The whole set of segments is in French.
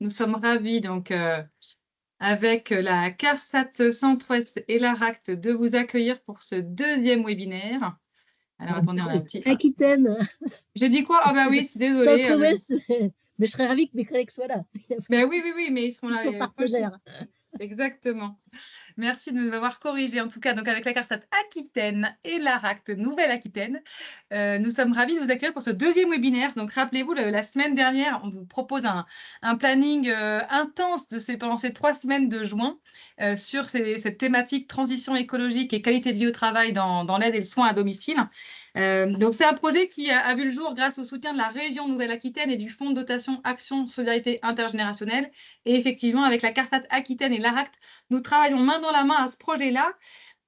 Nous sommes ravis donc avec la CARSAT Centre-Ouest et l'ARACT de vous accueillir pour ce deuxième webinaire. Alors Ah attendez, bah on a un oui, petit... Aquitaine, J'ai dit quoi? Ah bah oui, désolée. Centre-Ouest, mais je serais ravie que mes collègues soient là. Il y a pas de Ben oui, oui, souci. oui, mais ils seront Ils là sont les prochains. partenaires. Exactement. Merci de m'avoir corrigé. En tout cas, donc avec la CARSAT Aquitaine et l'ARACT Nouvelle-Aquitaine, nous sommes ravis de vous accueillir pour ce deuxième webinaire. Donc, rappelez-vous, la semaine dernière, on vous propose un planning intense pendant ces 3 semaines de juin sur cette thématique transition écologique et qualité de vie au travail dans l'aide et le soin à domicile. Donc, c'est un projet qui a vu le jour grâce au soutien de la région Nouvelle-Aquitaine et du Fonds de dotation Action Solidarité Intergénérationnelle. Et effectivement, avec la CARSAT Aquitaine et l'ARACT, nous travaillons main dans la main à ce projet-là.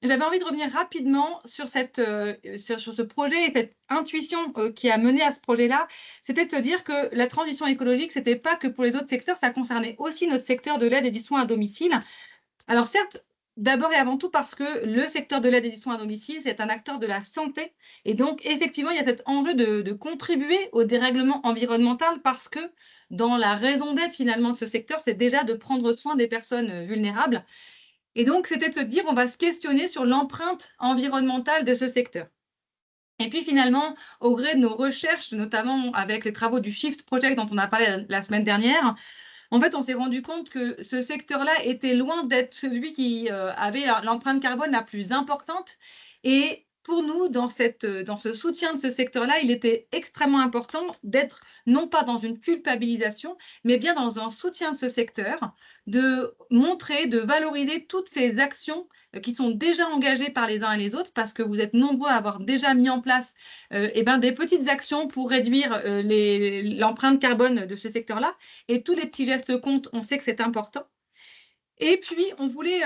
J'avais envie de revenir rapidement sur ce projet et cette intuition qui a mené à ce projet-là. C'était de se dire que la transition écologique, ce n'était pas que pour les autres secteurs, ça concernait aussi notre secteur de l'aide et du soin à domicile. Alors certes, d'abord et avant tout parce que le secteur de l'aide et du soin à domicile, c'est un acteur de la santé. Et donc, effectivement, il y a cet enjeu de contribuer au dérèglement environnemental parce que dans la raison d'être finalement de ce secteur, c'est déjà de prendre soin des personnes vulnérables. Et donc, c'était de se dire, on va se questionner sur l'empreinte environnementale de ce secteur. Et puis finalement, au gré de nos recherches, notamment avec les travaux du Shift Project dont on a parlé la semaine dernière, en fait, on s'est rendu compte que ce secteur-là était loin d'être celui qui avait l'empreinte carbone la plus importante. Et pour nous, dans ce soutien de ce secteur-là, il était extrêmement important d'être non pas dans une culpabilisation, mais bien dans un soutien de ce secteur, de montrer, de valoriser toutes ces actions qui sont déjà engagées par les uns et les autres, parce que vous êtes nombreux à avoir déjà mis en place des petites actions pour réduire l'empreinte carbone de ce secteur-là. Et tous les petits gestes comptent, on sait que c'est important. Et puis, on voulait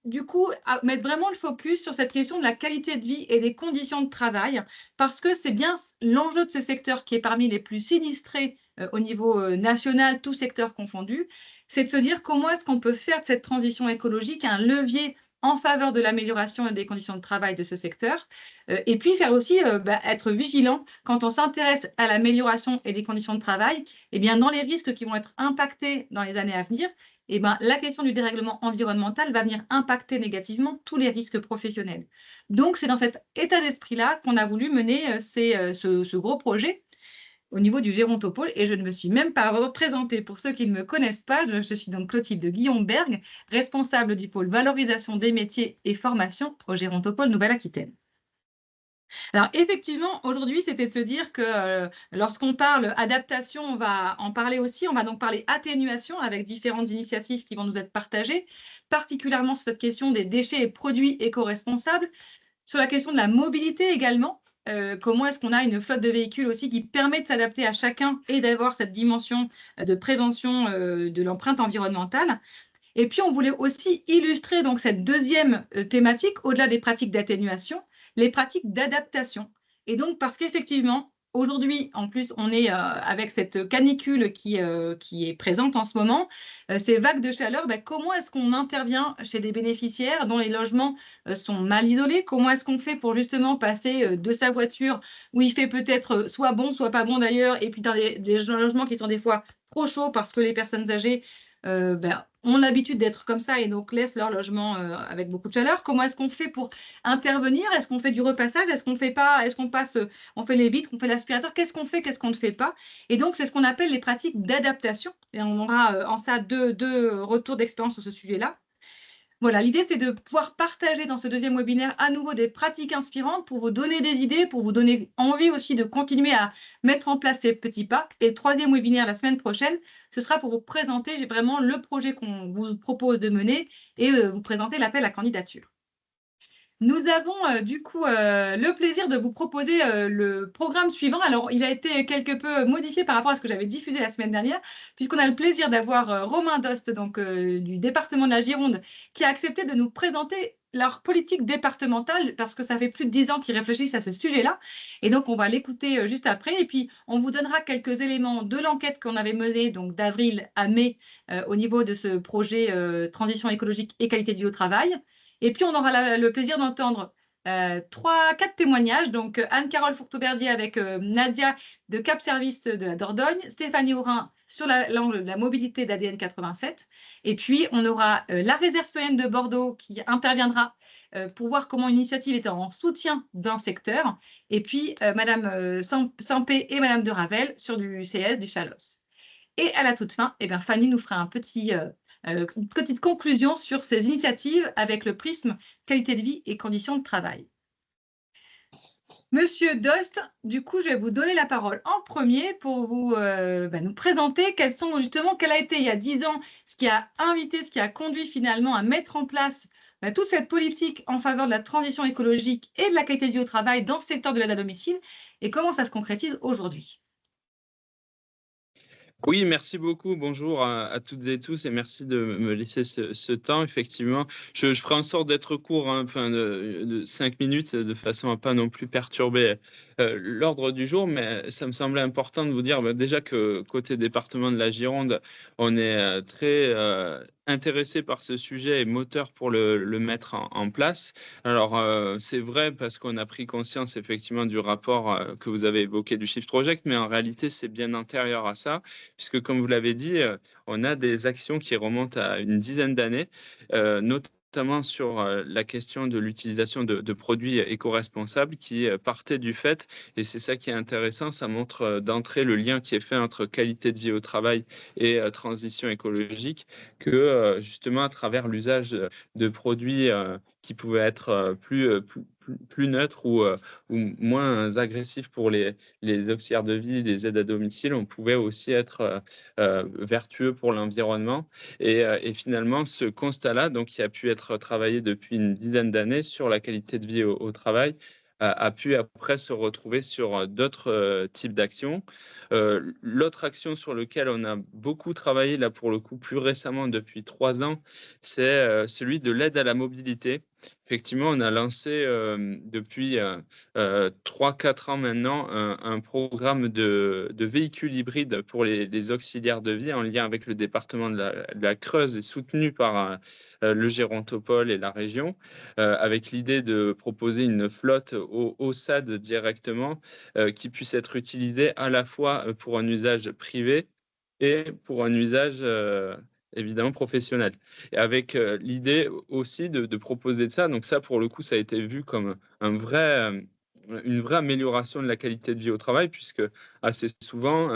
du coup mettre vraiment le focus sur cette question de la qualité de vie et des conditions de travail, parce que c'est bien l'enjeu de ce secteur qui est parmi les plus sinistrés au niveau national, tout secteur confondu, c'est de se dire comment est-ce qu'on peut faire de cette transition écologique un levier en faveur de l'amélioration des conditions de travail de ce secteur, et puis faire aussi être vigilant quand on s'intéresse à l'amélioration et des conditions de travail, eh bien, dans les risques qui vont être impactés dans les années à venir, eh ben, la question du dérèglement environnemental va venir impacter négativement tous les risques professionnels. Donc, c'est dans cet état d'esprit-là qu'on a voulu mener ce gros projet au niveau du Gérontopôle. Et je ne me suis même pas représentée pour ceux qui ne me connaissent pas. Je suis donc Clotilde Guillaume-Berg, responsable du pôle valorisation des métiers et formation au Gérontopôle Nouvelle-Aquitaine. Alors effectivement, aujourd'hui, c'était de se dire que lorsqu'on parle adaptation, on va en parler aussi. On va donc parler atténuation avec différentes initiatives qui vont nous être partagées, particulièrement sur cette question des déchets et produits éco-responsables, sur la question de la mobilité également. Comment est-ce qu'on a une flotte de véhicules aussi qui permet de s'adapter à chacun et d'avoir cette dimension de prévention de l'empreinte environnementale. Et puis, on voulait aussi illustrer donc cette deuxième thématique, au-delà des pratiques d'atténuation, les pratiques d'adaptation. Et donc, parce qu'effectivement, aujourd'hui, en plus, on est avec cette canicule qui est présente en ce moment, ces vagues de chaleur, comment est-ce qu'on intervient chez des bénéficiaires dont les logements sont mal isolés? Comment est-ce qu'on fait pour justement passer de sa voiture, où il fait peut-être soit bon, soit pas bon d'ailleurs, et puis dans des logements qui sont des fois trop chauds parce que les personnes âgées ont l'habitude d'être comme ça et donc laissent leur logement avec beaucoup de chaleur. Comment est-ce qu'on fait pour intervenir? Est-ce qu'on fait du repassage? Est-ce qu'on fait pas? Est-ce qu'on passe, on fait les vitres, on fait l'aspirateur? Qu'est-ce qu'on fait? Qu'est-ce qu'on ne fait pas? Et donc, c'est ce qu'on appelle les pratiques d'adaptation. Et on aura en ça deux retours d'expérience sur ce sujet-là. Voilà, l'idée, c'est de pouvoir partager dans ce deuxième webinaire à nouveau des pratiques inspirantes pour vous donner des idées, pour vous donner envie aussi de continuer à mettre en place ces petits pas. Et le troisième webinaire la semaine prochaine, ce sera pour vous présenter vraiment le projet qu'on vous propose de mener et vous présenter l'appel à candidature. Nous avons du coup le plaisir de vous proposer le programme suivant. Alors, il a été quelque peu modifié par rapport à ce que j'avais diffusé la semaine dernière, puisqu'on a le plaisir d'avoir Romain Dost, donc du département de la Gironde, qui a accepté de nous présenter leur politique départementale, parce que ça fait plus de 10 ans qu'ils réfléchissent à ce sujet-là. Et donc, on va l'écouter juste après. Et puis, on vous donnera quelques éléments de l'enquête qu'on avait menée donc d'avril à mai au niveau de ce projet transition écologique et qualité de vie au travail. Et puis, on aura le plaisir d'entendre 3-4 témoignages. Donc, Anne-Carole Fourteau-Verdier avec Nadia de Cap Service de la Dordogne, Stéphanie Aurin sur l'angle de la mobilité d'ADN 87. Et puis, on aura la réserve citoyenne de Bordeaux qui interviendra pour voir comment une initiative est en soutien d'un secteur. Et puis, Madame Sampé et Madame de Ravel sur du CS, du Chalosse. Et à la toute fin, eh bien, Fanny nous fera une petite conclusion sur ces initiatives avec le prisme qualité de vie et conditions de travail. Monsieur Dost, du coup, je vais vous donner la parole en premier pour vous nous présenter quel a été il y a 10 ans, ce qui a conduit finalement à mettre en place toute cette politique en faveur de la transition écologique et de la qualité de vie au travail dans le secteur de l'aide à domicile et comment ça se concrétise aujourd'hui. Oui, merci beaucoup. Bonjour à toutes et tous et merci de me laisser ce temps. Effectivement, je ferai en sorte d'être court, de 5 minutes, de façon à pas non plus perturber l'ordre du jour, mais ça me semblait important de vous dire déjà que côté département de la Gironde, on est très intéressé par ce sujet et moteur pour le mettre en place. Alors, c'est vrai parce qu'on a pris conscience effectivement du rapport que vous avez évoqué du Shift Project, mais en réalité, c'est bien antérieur à ça, puisque comme vous l'avez dit, on a des actions qui remontent à une dizaine d'années, notamment sur la question de l'utilisation de produits éco-responsables qui partaient du fait, et c'est ça qui est intéressant, ça montre d'entrée le lien qui est fait entre qualité de vie au travail et transition écologique, que justement à travers l'usage de produits qui pouvaient être plus neutres ou moins agressifs pour les auxiliaires de vie, les aides à domicile, on pouvait aussi être vertueux pour l'environnement. Et finalement, ce constat-là, donc, qui a pu être travaillé depuis une dizaine d'années sur la qualité de vie au travail, a pu après se retrouver sur d'autres types d'actions. L'autre action sur laquelle on a beaucoup travaillé, là pour le coup plus récemment depuis 3 ans, c'est celui de l'aide à la mobilité. Effectivement, on a lancé depuis 3-4 ans maintenant un programme de véhicules hybrides pour les auxiliaires de vie en lien avec le département de la Creuse et soutenu par le Gérontopole et la région, avec l'idée de proposer une flotte au SAD directement qui puisse être utilisée à la fois pour un usage privé et pour un usage évidemment professionnel. Et avec l'idée aussi de proposer de ça. Donc ça, pour le coup, ça a été vu comme une vraie amélioration de la qualité de vie au travail, puisque assez souvent,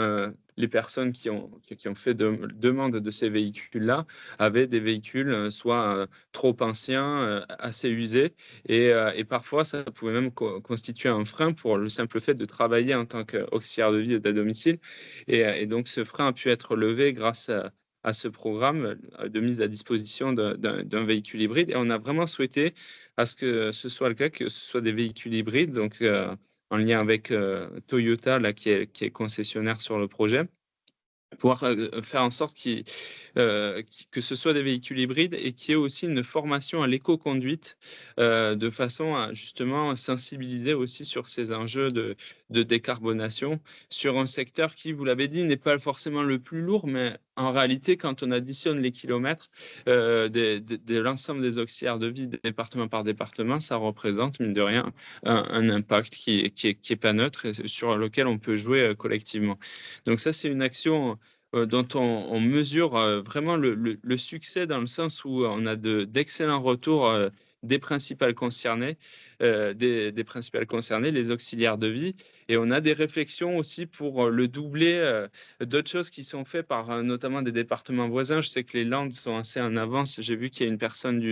les personnes qui ont fait demande de ces véhicules-là avaient des véhicules soit trop anciens, assez usés, et parfois, ça pouvait même constituer un frein pour le simple fait de travailler en tant qu'auxiliaire de vie et à domicile. Et donc, ce frein a pu être levé grâce à ce programme de mise à disposition d'un véhicule hybride. Et on a vraiment souhaité à ce que ce soit le cas, que ce soit des véhicules hybrides, donc en lien avec Toyota, là, qui est concessionnaire sur le projet, pouvoir faire en sorte que ce soit des véhicules hybrides et qu'il y ait aussi une formation à l'éco-conduite de façon à justement sensibiliser aussi sur ces enjeux de décarbonation sur un secteur qui, vous l'avez dit, n'est pas forcément le plus lourd, mais en réalité, quand on additionne les kilomètres de l'ensemble des auxiliaires de vie département par département, ça représente, mine de rien, un impact qui est pas neutre et sur lequel on peut jouer collectivement. Donc ça, c'est une action dont on mesure vraiment le succès dans le sens où on a d'excellents retours des principales concernées, les auxiliaires de vie. Et on a des réflexions aussi pour le doubler d'autres choses qui sont faites par notamment des départements voisins. Je sais que les Landes sont assez en avance. J'ai vu qu'il y a une personne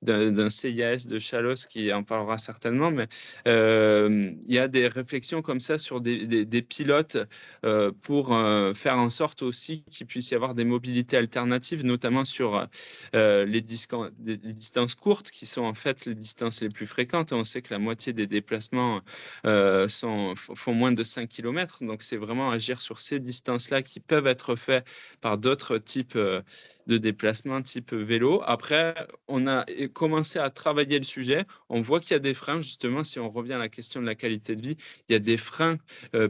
d'un CIAS de Chalosse qui en parlera certainement, mais il y a des réflexions comme ça sur des pilotes pour faire en sorte aussi qu'il puisse y avoir des mobilités alternatives, notamment sur les distances courtes qui sont en fait les distances les plus fréquentes. On sait que la moitié des déplacements font moins de 5 km, donc c'est vraiment agir sur ces distances-là qui peuvent être faits par d'autres types de déplacements type vélo. Après, on a commencé à travailler le sujet. On voit qu'il y a des freins, justement, si on revient à la question de la qualité de vie, il y a des freins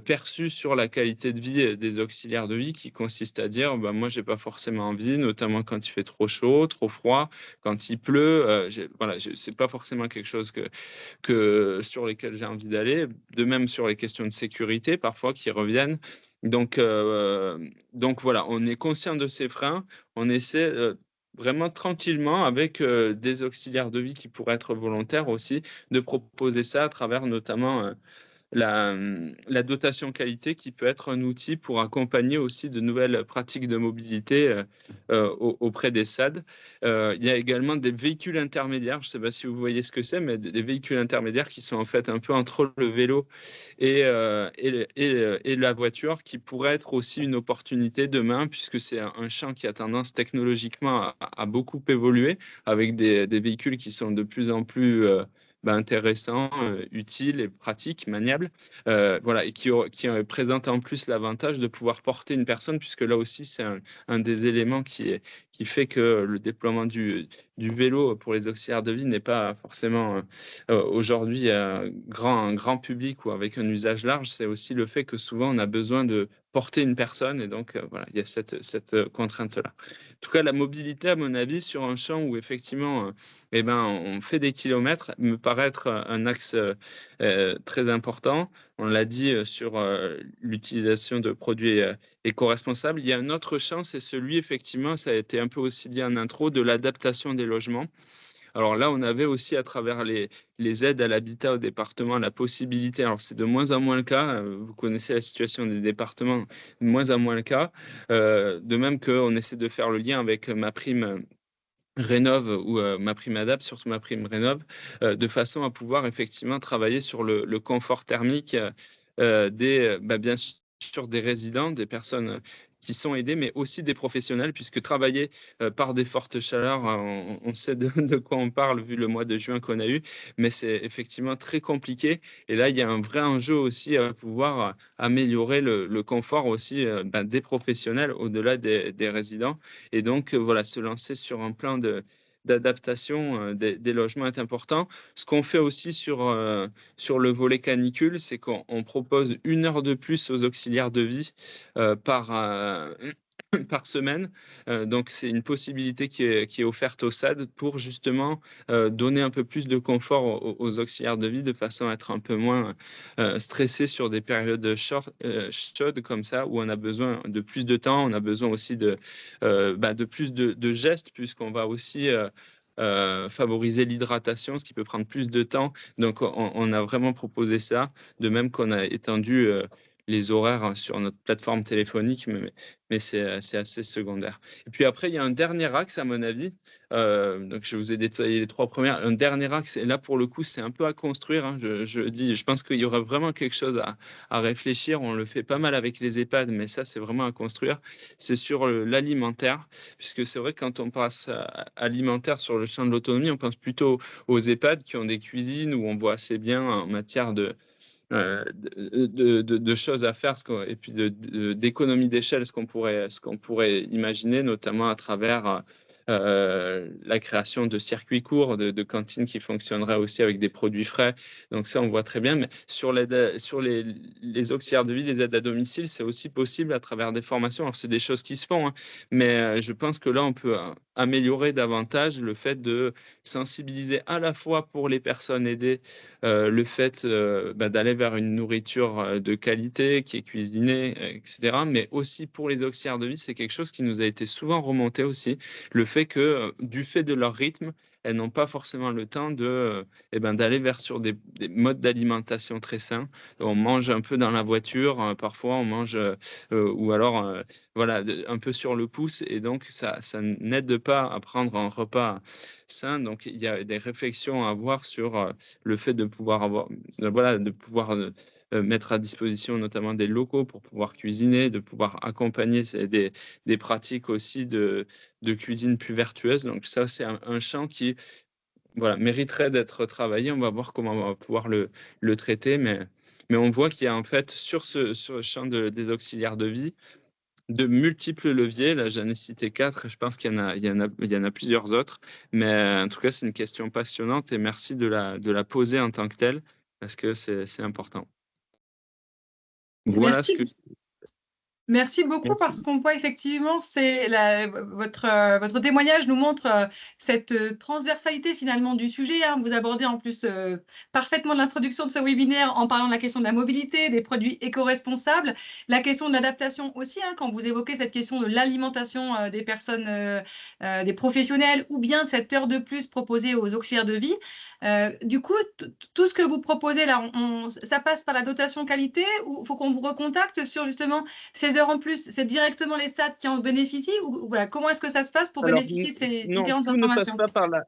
perçus sur la qualité de vie des auxiliaires de vie qui consistent à dire, moi, j'ai pas forcément envie, notamment quand il fait trop chaud, trop froid, quand il pleut. C'est pas forcément quelque chose sur lesquels j'ai envie d'aller. De même sur les questions de sécurité, parfois, qui reviennent. Donc voilà, on est conscient de ces freins, on essaie vraiment tranquillement avec des auxiliaires de vie qui pourraient être volontaires aussi, de proposer ça à travers notamment la dotation qualité qui peut être un outil pour accompagner aussi de nouvelles pratiques de mobilité auprès des SAD. Il y a également des véhicules intermédiaires, je ne sais pas si vous voyez ce que c'est, mais des véhicules intermédiaires qui sont en fait un peu entre le vélo et la voiture, qui pourrait être aussi une opportunité demain, puisque c'est un champ qui a tendance technologiquement à beaucoup évoluer, avec des véhicules qui sont de plus en plus intéressant, utile et pratique, maniable, voilà, et qui présente en plus l'avantage de pouvoir porter une personne, puisque là aussi, c'est un des éléments qui fait que le déploiement du vélo pour les auxiliaires de vie n'est pas forcément aujourd'hui un grand public ou avec un usage large. C'est aussi le fait que souvent, on a besoin de porter une personne, et donc voilà, il y a cette contrainte-là. En tout cas, la mobilité, à mon avis, sur un champ où effectivement on fait des kilomètres, me paraît être un axe très important. On l'a dit sur l'utilisation de produits éco-responsables. Il y a un autre champ, c'est celui, effectivement, ça a été un peu aussi dit en intro, de l'adaptation des logements. Alors là, on avait aussi à travers les aides à l'habitat au département la possibilité, alors c'est de moins en moins le cas, vous connaissez la situation des départements, de moins en moins le cas, de même qu'on essaie de faire le lien avec ma prime Rénov ou ma prime Adap, surtout ma prime Rénov, de façon à pouvoir effectivement travailler sur le confort thermique bien sûr des résidents, des personnes qui sont aidées, mais aussi des professionnels, puisque travailler par des fortes chaleurs, on sait de quoi on parle vu le mois de juin qu'on a eu, mais c'est effectivement très compliqué. Et là, il y a un vrai enjeu aussi à pouvoir améliorer le confort aussi des professionnels au-delà des résidents. Et donc, voilà, se lancer sur un plan d'adaptation des logements est important. Ce qu'on fait aussi sur le volet canicule, c'est qu'on propose 1 heure de plus aux auxiliaires de vie par semaine. Donc, c'est une possibilité qui est offerte au SAD pour justement donner un peu plus de confort aux auxiliaires de vie, de façon à être un peu moins stressé sur des périodes chaudes comme ça, où on a besoin de plus de temps, on a besoin aussi de plus de gestes, puisqu'on va aussi favoriser l'hydratation, ce qui peut prendre plus de temps. Donc, on a vraiment proposé ça, de même qu'on a étendu les horaires sur notre plateforme téléphonique, mais c'est assez secondaire. Et puis après, il y a un dernier axe, à mon avis. Donc, je vous ai détaillé les 3 premières. Un dernier axe, et là, pour le coup, c'est un peu à construire. Hein. Je pense qu'il y aura vraiment quelque chose à réfléchir. On le fait pas mal avec les EHPAD, mais ça, c'est vraiment à construire. C'est sur l'alimentaire, puisque c'est vrai que quand on passe à alimentaire sur le champ de l'autonomie, on pense plutôt aux EHPAD qui ont des cuisines où on voit assez bien en matière de choses à faire, et puis d'économie d'échelle, ce qu'on pourrait imaginer, notamment à travers la création de circuits courts, de cantines qui fonctionneraient aussi avec des produits frais. Donc ça, on voit très bien. Mais sur les auxiliaires de vie, les aides à domicile, c'est aussi possible à travers des formations. Alors, c'est des choses qui se font, hein, mais je pense que là, on peut améliorer davantage le fait de sensibiliser à la fois pour les personnes aidées, le fait d'aller vers une nourriture de qualité qui est cuisinée, etc. Mais aussi pour les auxiliaires de vie, c'est quelque chose qui nous a été souvent remonté aussi, le fait que du fait de leur rythme, elles n'ont pas forcément le temps d'aller vers sur des modes d'alimentation très sains. On mange un peu dans la voiture, parfois on mange ou alors voilà, un peu sur le pouce, et donc ça n'aide pas à prendre un repas sain. Donc il y a des réflexions à avoir sur le fait de pouvoir mettre à disposition notamment des locaux pour pouvoir cuisiner, de pouvoir accompagner des pratiques aussi de cuisine plus vertueuse. Donc ça, c'est un champ qui mériterait d'être travaillé. On va voir comment on va pouvoir le traiter, mais on voit qu'il y a en fait sur ce champ des auxiliaires de vie de multiples leviers. Là, j'en ai cité 4. Je pense qu'il y en a plusieurs autres. Mais en tout cas, c'est une question passionnante, et merci de la poser en tant que telle, parce que c'est important. Voilà Merci. Merci beaucoup Merci. parce qu'on voit effectivement, votre témoignage nous montre cette transversalité finalement du sujet, hein. Vous abordez en plus parfaitement l'introduction de ce webinaire en parlant de la question de la mobilité, des produits éco-responsables, la question de l'adaptation aussi, hein, quand vous évoquez cette question de l'alimentation des personnes, des professionnels ou bien cette heure de plus proposée aux auxiliaires de vie. Du coup, tout ce que vous proposez là, ça passe par la dotation qualité ou il faut qu'on vous recontacte sur justement ces heures en plus, c'est directement les SAD qui en bénéficient ou voilà, comment est-ce que ça se passe pour Alors, bénéficier de ces non, différentes tout ne passe informations? pas par la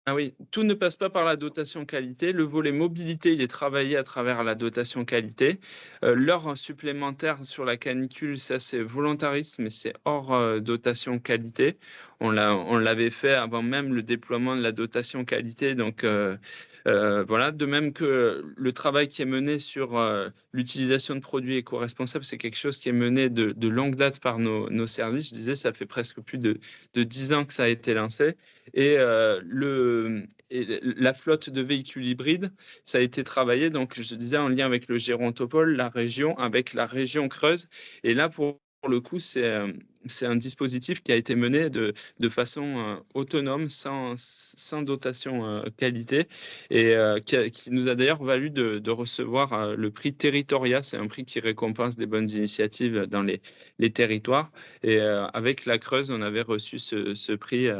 Ah oui, tout ne passe pas par la dotation qualité. Le volet mobilité, il est travaillé à travers la dotation qualité. L'heure supplémentaire sur la canicule, ça c'est volontariste, mais c'est hors dotation qualité. On l'avait fait avant même le déploiement de la dotation qualité. Donc voilà, de même que le travail qui est mené sur l'utilisation de produits éco-responsables, c'est quelque chose qui est mené de longue date par nos services. Je disais, ça fait presque plus de 10 ans que ça a été lancé. Et la flotte de véhicules hybrides, ça a été travaillé, donc je disais, en lien avec le Gérontopole, la région, avec la région Creuse. Et là, pour le coup, c'est un dispositif qui a été mené de façon autonome, sans dotation qualité, et qui nous a d'ailleurs valu de recevoir le prix Territoria. C'est un prix qui récompense des bonnes initiatives dans les territoires. Et avec la Creuse, on avait reçu ce prix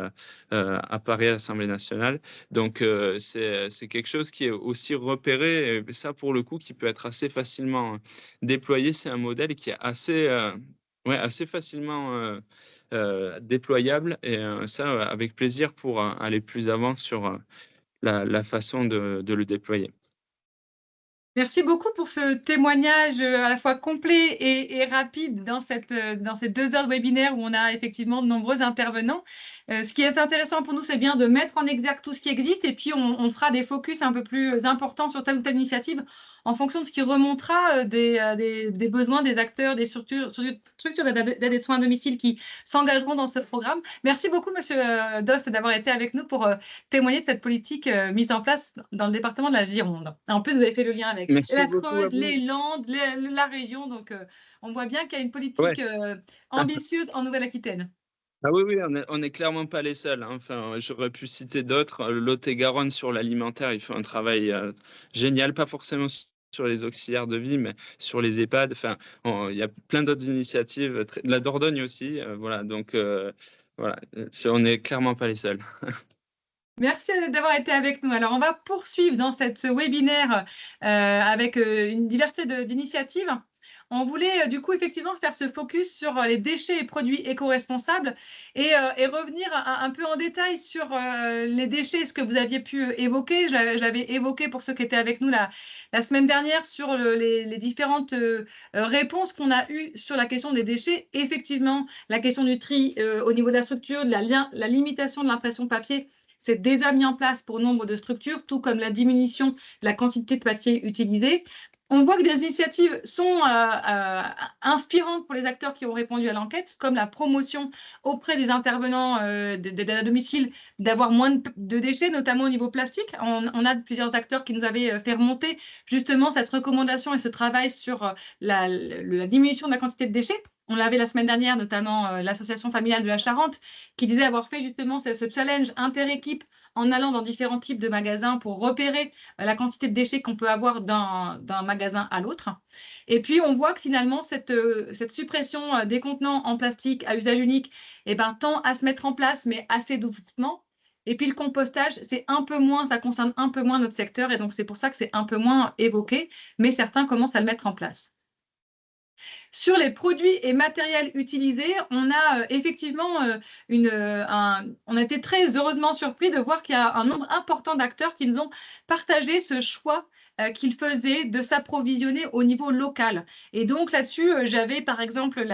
à Paris, à l'Assemblée nationale. Donc, c'est quelque chose qui est aussi repéré, et ça, pour le coup, qui peut être assez facilement déployé. C'est un modèle qui est assez facilement déployable, et ça, avec plaisir pour aller plus avant sur la façon de le déployer. Merci beaucoup pour ce témoignage à la fois complet et rapide dans ces 2 heures de webinaire où on a effectivement de nombreux intervenants. Ce qui est intéressant pour nous, c'est bien de mettre en exergue tout ce qui existe et puis on fera des focus un peu plus importants sur telle ou telle initiative en fonction de ce qui remontera des besoins des acteurs, des structures d'aide et de soins à domicile qui s'engageront dans ce programme. Merci beaucoup, Monsieur Dost, d'avoir été avec nous pour témoigner de cette politique mise en place dans le département de la Gironde. En plus, vous avez fait le lien avec Merci la beaucoup à Creuse, vous. les Landes, la région. Donc, on voit bien qu'il y a une Ouais. politique ambitieuse en Nouvelle-Aquitaine. Ah oui, oui, on est clairement pas les seuls, hein. Enfin, j'aurais pu citer d'autres. Le Lot-et-Garonne sur l'alimentaire, il fait un travail génial, pas forcément sur les auxiliaires de vie, mais sur les EHPAD. Enfin, il y a plein d'autres initiatives. La Dordogne aussi, voilà. Donc, voilà, on est clairement pas les seuls. Merci d'avoir été avec nous. Alors, on va poursuivre dans ce webinaire avec une diversité d'initiatives. On voulait du coup effectivement faire ce focus sur les déchets et produits éco-responsables et revenir un peu en détail sur les déchets, ce que vous aviez pu évoquer. Je l'avais évoqué pour ceux qui étaient avec nous la semaine dernière sur les différentes réponses qu'on a eues sur la question des déchets. Effectivement, la question du tri au niveau de la structure, de la limitation de l'impression papier, c'est déjà mis en place pour nombre de structures, tout comme la diminution de la quantité de papier utilisé. On voit que des initiatives sont inspirantes pour les acteurs qui ont répondu à l'enquête, comme la promotion auprès des intervenants d'aide à domicile d'avoir moins de déchets, notamment au niveau plastique. On a plusieurs acteurs qui nous avaient fait remonter justement cette recommandation et ce travail sur la diminution de la quantité de déchets. On l'avait la semaine dernière, notamment l'association familiale de la Charente, qui disait avoir fait justement ce challenge inter-équipe en allant dans différents types de magasins pour repérer la quantité de déchets qu'on peut avoir d'un magasin à l'autre. Et puis, on voit que finalement, cette suppression des contenants en plastique à usage unique tend à se mettre en place, mais assez doucement. Et puis, le compostage, ça concerne un peu moins notre secteur, et donc c'est pour ça que c'est un peu moins évoqué, mais certains commencent à le mettre en place. Sur les produits et matériels utilisés, on a effectivement on a été très heureusement surpris de voir qu'il y a un nombre important d'acteurs qui nous ont partagé ce choix qu'ils faisaient de s'approvisionner au niveau local. Et donc là-dessus, j'avais par exemple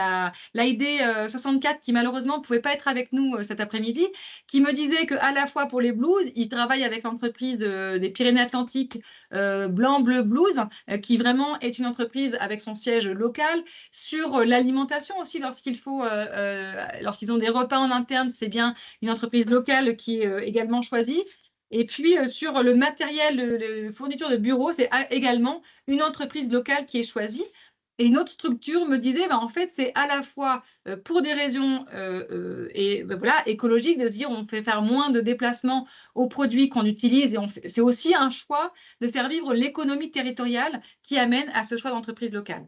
l'AID 64 qui malheureusement ne pouvait pas être avec nous cet après-midi, qui me disait qu'à la fois pour les blouses, ils travaillent avec l'entreprise des Pyrénées-Atlantiques Blanc Bleu Blues, qui vraiment est une entreprise avec son siège local. Sur l'alimentation aussi, lorsqu'ils ont des repas en interne, c'est bien une entreprise locale qui est également choisie. Et puis, sur le matériel, fourniture de bureau, c'est également une entreprise locale qui est choisie. Et une autre structure me disait, en fait, c'est à la fois pour des raisons voilà, écologiques, de se dire on fait faire moins de déplacements aux produits qu'on utilise, et c'est aussi un choix de faire vivre l'économie territoriale qui amène à ce choix d'entreprise locale.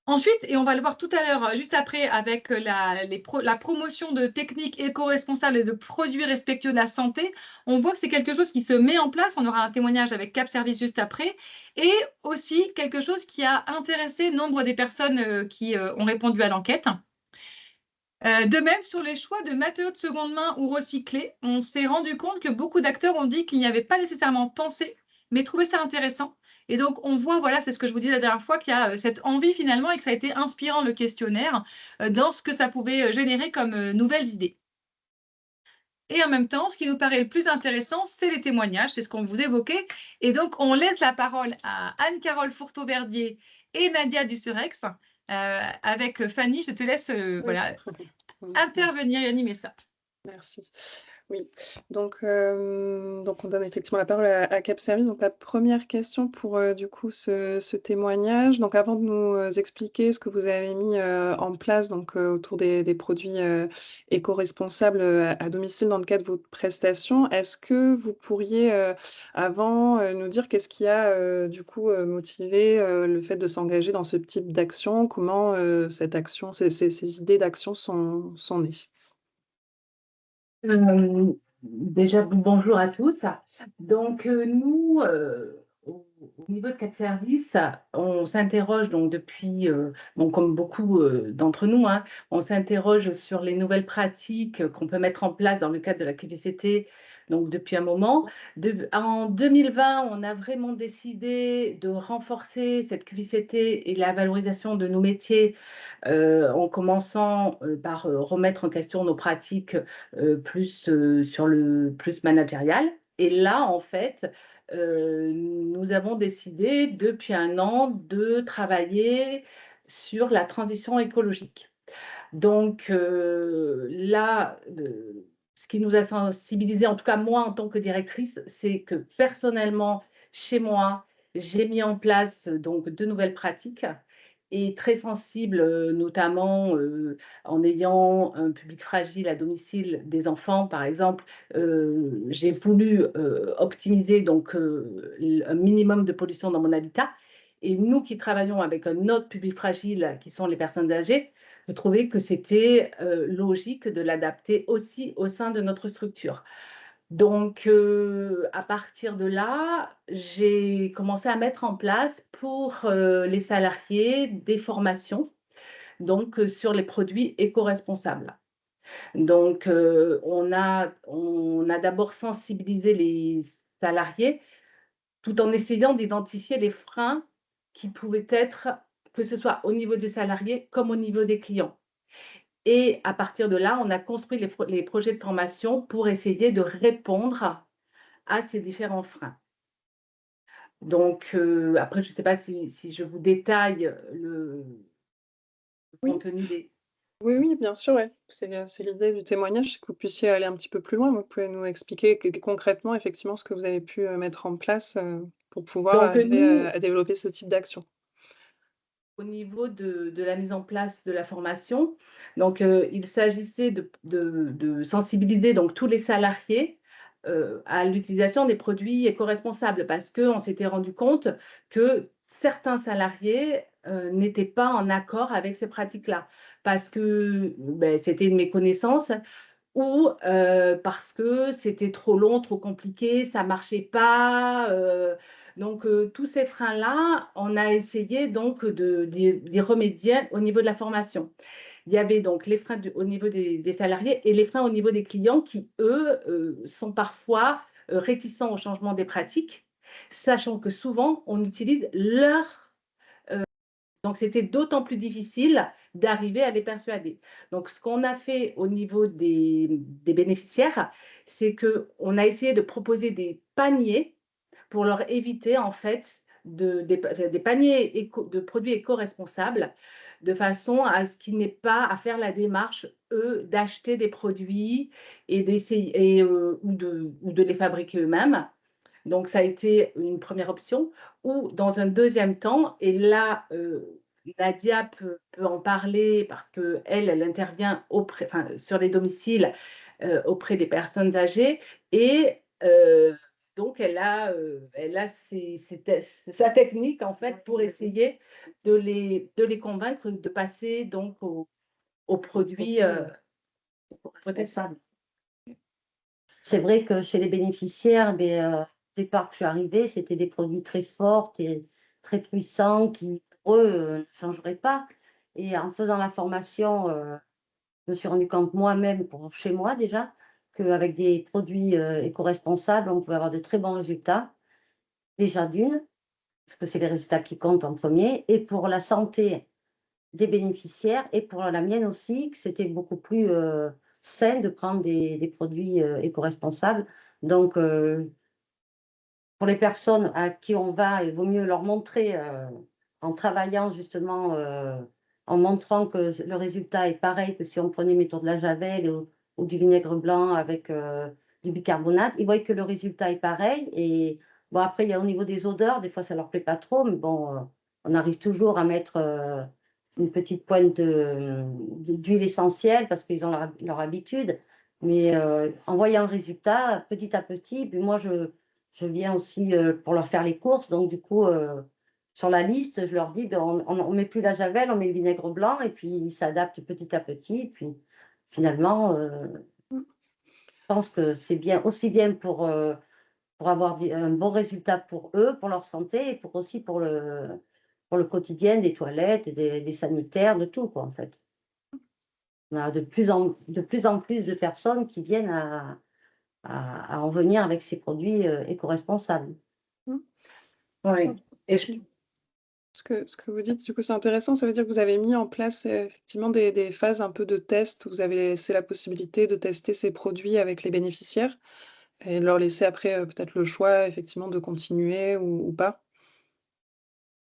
Ensuite, et on va le voir tout à l'heure, juste après, avec la promotion de techniques éco-responsables et de produits respectueux de la santé, on voit que c'est quelque chose qui se met en place. On aura un témoignage avec Cap Service juste après, et aussi quelque chose qui a intéressé nombre des personnes qui ont répondu à l'enquête. De même, sur les choix de matériaux de seconde main ou recyclés, on s'est rendu compte que beaucoup d'acteurs ont dit qu'ils n'y avaient pas nécessairement pensé, mais trouvaient ça intéressant. Et donc, on voit, voilà, c'est ce que je vous disais la dernière fois, qu'il y a cette envie finalement et que ça a été inspirant le questionnaire dans ce que ça pouvait générer comme nouvelles idées. Et en même temps, ce qui nous paraît le plus intéressant, c'est les témoignages, c'est ce qu'on vous évoquait. Et donc, on laisse la parole à Anne-Carole Fourteau-Verdier et Nadia Dusserex. Avec Fanny, je te laisse voilà, intervenir et animer ça. Merci. Oui, donc on donne effectivement la parole à Cap Service. Donc la première question pour du coup ce témoignage. Donc avant de nous expliquer ce que vous avez mis en place donc autour des produits éco-responsables à domicile dans le cadre de votre prestation, est-ce que vous pourriez avant nous dire qu'est-ce qui a du coup motivé le fait de s'engager dans ce type d'action? Comment cette action, ces idées d'action sont nées? Déjà, bonjour à tous. Donc, nous, au niveau de Cap Service, on s'interroge donc depuis, comme beaucoup d'entre nous, hein, on s'interroge sur les nouvelles pratiques qu'on peut mettre en place dans le cadre de la QVCT, donc depuis un moment. En 2020, on a vraiment décidé de renforcer cette QVCT et la valorisation de nos métiers en commençant par remettre en question nos pratiques plus sur le plus managérial. Et là, en fait, nous avons décidé depuis un an de travailler sur la transition écologique. Donc là, ce qui nous a sensibilisés, en tout cas moi en tant que directrice, c'est que personnellement, chez moi, j'ai mis en place donc de nouvelles pratiques et très sensible, notamment en ayant un public fragile à domicile, des enfants par exemple. J'ai voulu optimiser donc un minimum de pollution dans mon habitat. Et nous qui travaillons avec un autre public fragile, qui sont les personnes âgées, je trouvais que c'était logique de l'adapter aussi au sein de notre structure. Donc, à partir de là, j'ai commencé à mettre en place pour les salariés des formations donc, sur les produits éco-responsables. Donc, on a d'abord sensibilisé les salariés tout en essayant d'identifier les freins qui pouvaient être, que ce soit au niveau du salarié comme au niveau des clients. Et à partir de là, on a construit les projets de formation pour essayer de répondre à ces différents freins. Donc, après, je ne sais pas si je vous détaille le Oui. contenu des… Oui, bien sûr, ouais. C'est l'idée du témoignage, c'est que vous puissiez aller un petit peu plus loin. Vous pouvez nous expliquer concrètement, effectivement, ce que vous avez pu mettre en place pour pouvoir arriver à développer ce type d'action. Au niveau de la mise en place de la formation, donc il s'agissait de sensibiliser donc tous les salariés à l'utilisation des produits éco-responsables, parce qu'on s'était rendu compte que certains salariés n'étaient pas en accord avec ces pratiques-là, parce que c'était une méconnaissance ou parce que c'était trop long, trop compliqué, ça ne marchait pas. Donc, tous ces freins-là, on a essayé donc d'y remédier au niveau de la formation. Il y avait donc les freins au niveau des salariés et les freins au niveau des clients qui, eux, sont parfois réticents au changement des pratiques, sachant que souvent, on utilise leur… Donc, c'était d'autant plus difficile d'arriver à les persuader. Donc, ce qu'on a fait au niveau des bénéficiaires, c'est qu'on a essayé de proposer des paniers pour leur éviter, en fait, des paniers de produits éco-responsables, de façon à ce qu'ils n'aient pas à faire la démarche, eux, d'acheter des produits et d'essayer ou de les fabriquer eux-mêmes. Donc, ça a été une première option. Ou dans un deuxième temps, et là, Nadia peut en parler parce qu'elle intervient sur les domiciles auprès des personnes âgées et donc elle a sa technique en fait pour essayer de les convaincre de passer donc aux produits Responsable. C'est vrai que chez les bénéficiaires, au départ que je suis arrivée, c'était des produits très forts et très puissants qui, pour eux, ne changeraient pas. Et en faisant la formation, je me suis rendu compte moi-même, chez moi déjà, qu'avec des produits éco-responsables, on pouvait avoir de très bons résultats. Déjà d'une, parce que c'est les résultats qui comptent en premier, et pour la santé des bénéficiaires, et pour la mienne aussi, que c'était beaucoup plus sain de prendre des produits éco-responsables. Donc, pour les personnes à qui on va, il vaut mieux leur montrer en travaillant justement, en montrant que le résultat est pareil que si on prenait, mettons, de la javel ou du vinaigre blanc avec du bicarbonate. Ils voient que le résultat est pareil. Et bon, après, il y a au niveau des odeurs, des fois ça leur plaît pas trop, mais bon, on arrive toujours à mettre une petite pointe d'huile essentielle parce qu'ils ont leur habitude. Mais en voyant le résultat, petit à petit, puis moi, je viens aussi pour leur faire les courses. Donc, du coup, sur la liste, je leur dis, on met plus la javel, on met le vinaigre blanc, et puis ils s'adaptent petit à petit. Et puis, finalement, je pense que c'est bien, aussi bien pour avoir un bon résultat pour eux, pour leur santé, et aussi pour le quotidien des toilettes, des sanitaires, de tout, quoi, en fait. On a de plus en plus de personnes qui viennent à en venir avec ces produits éco-responsables. Oui. Et Ce que vous dites, du coup, c'est intéressant. Ça veut dire que vous avez mis en place effectivement des phases un peu de test où vous avez laissé la possibilité de tester ces produits avec les bénéficiaires et leur laisser après peut-être le choix effectivement de continuer ou pas.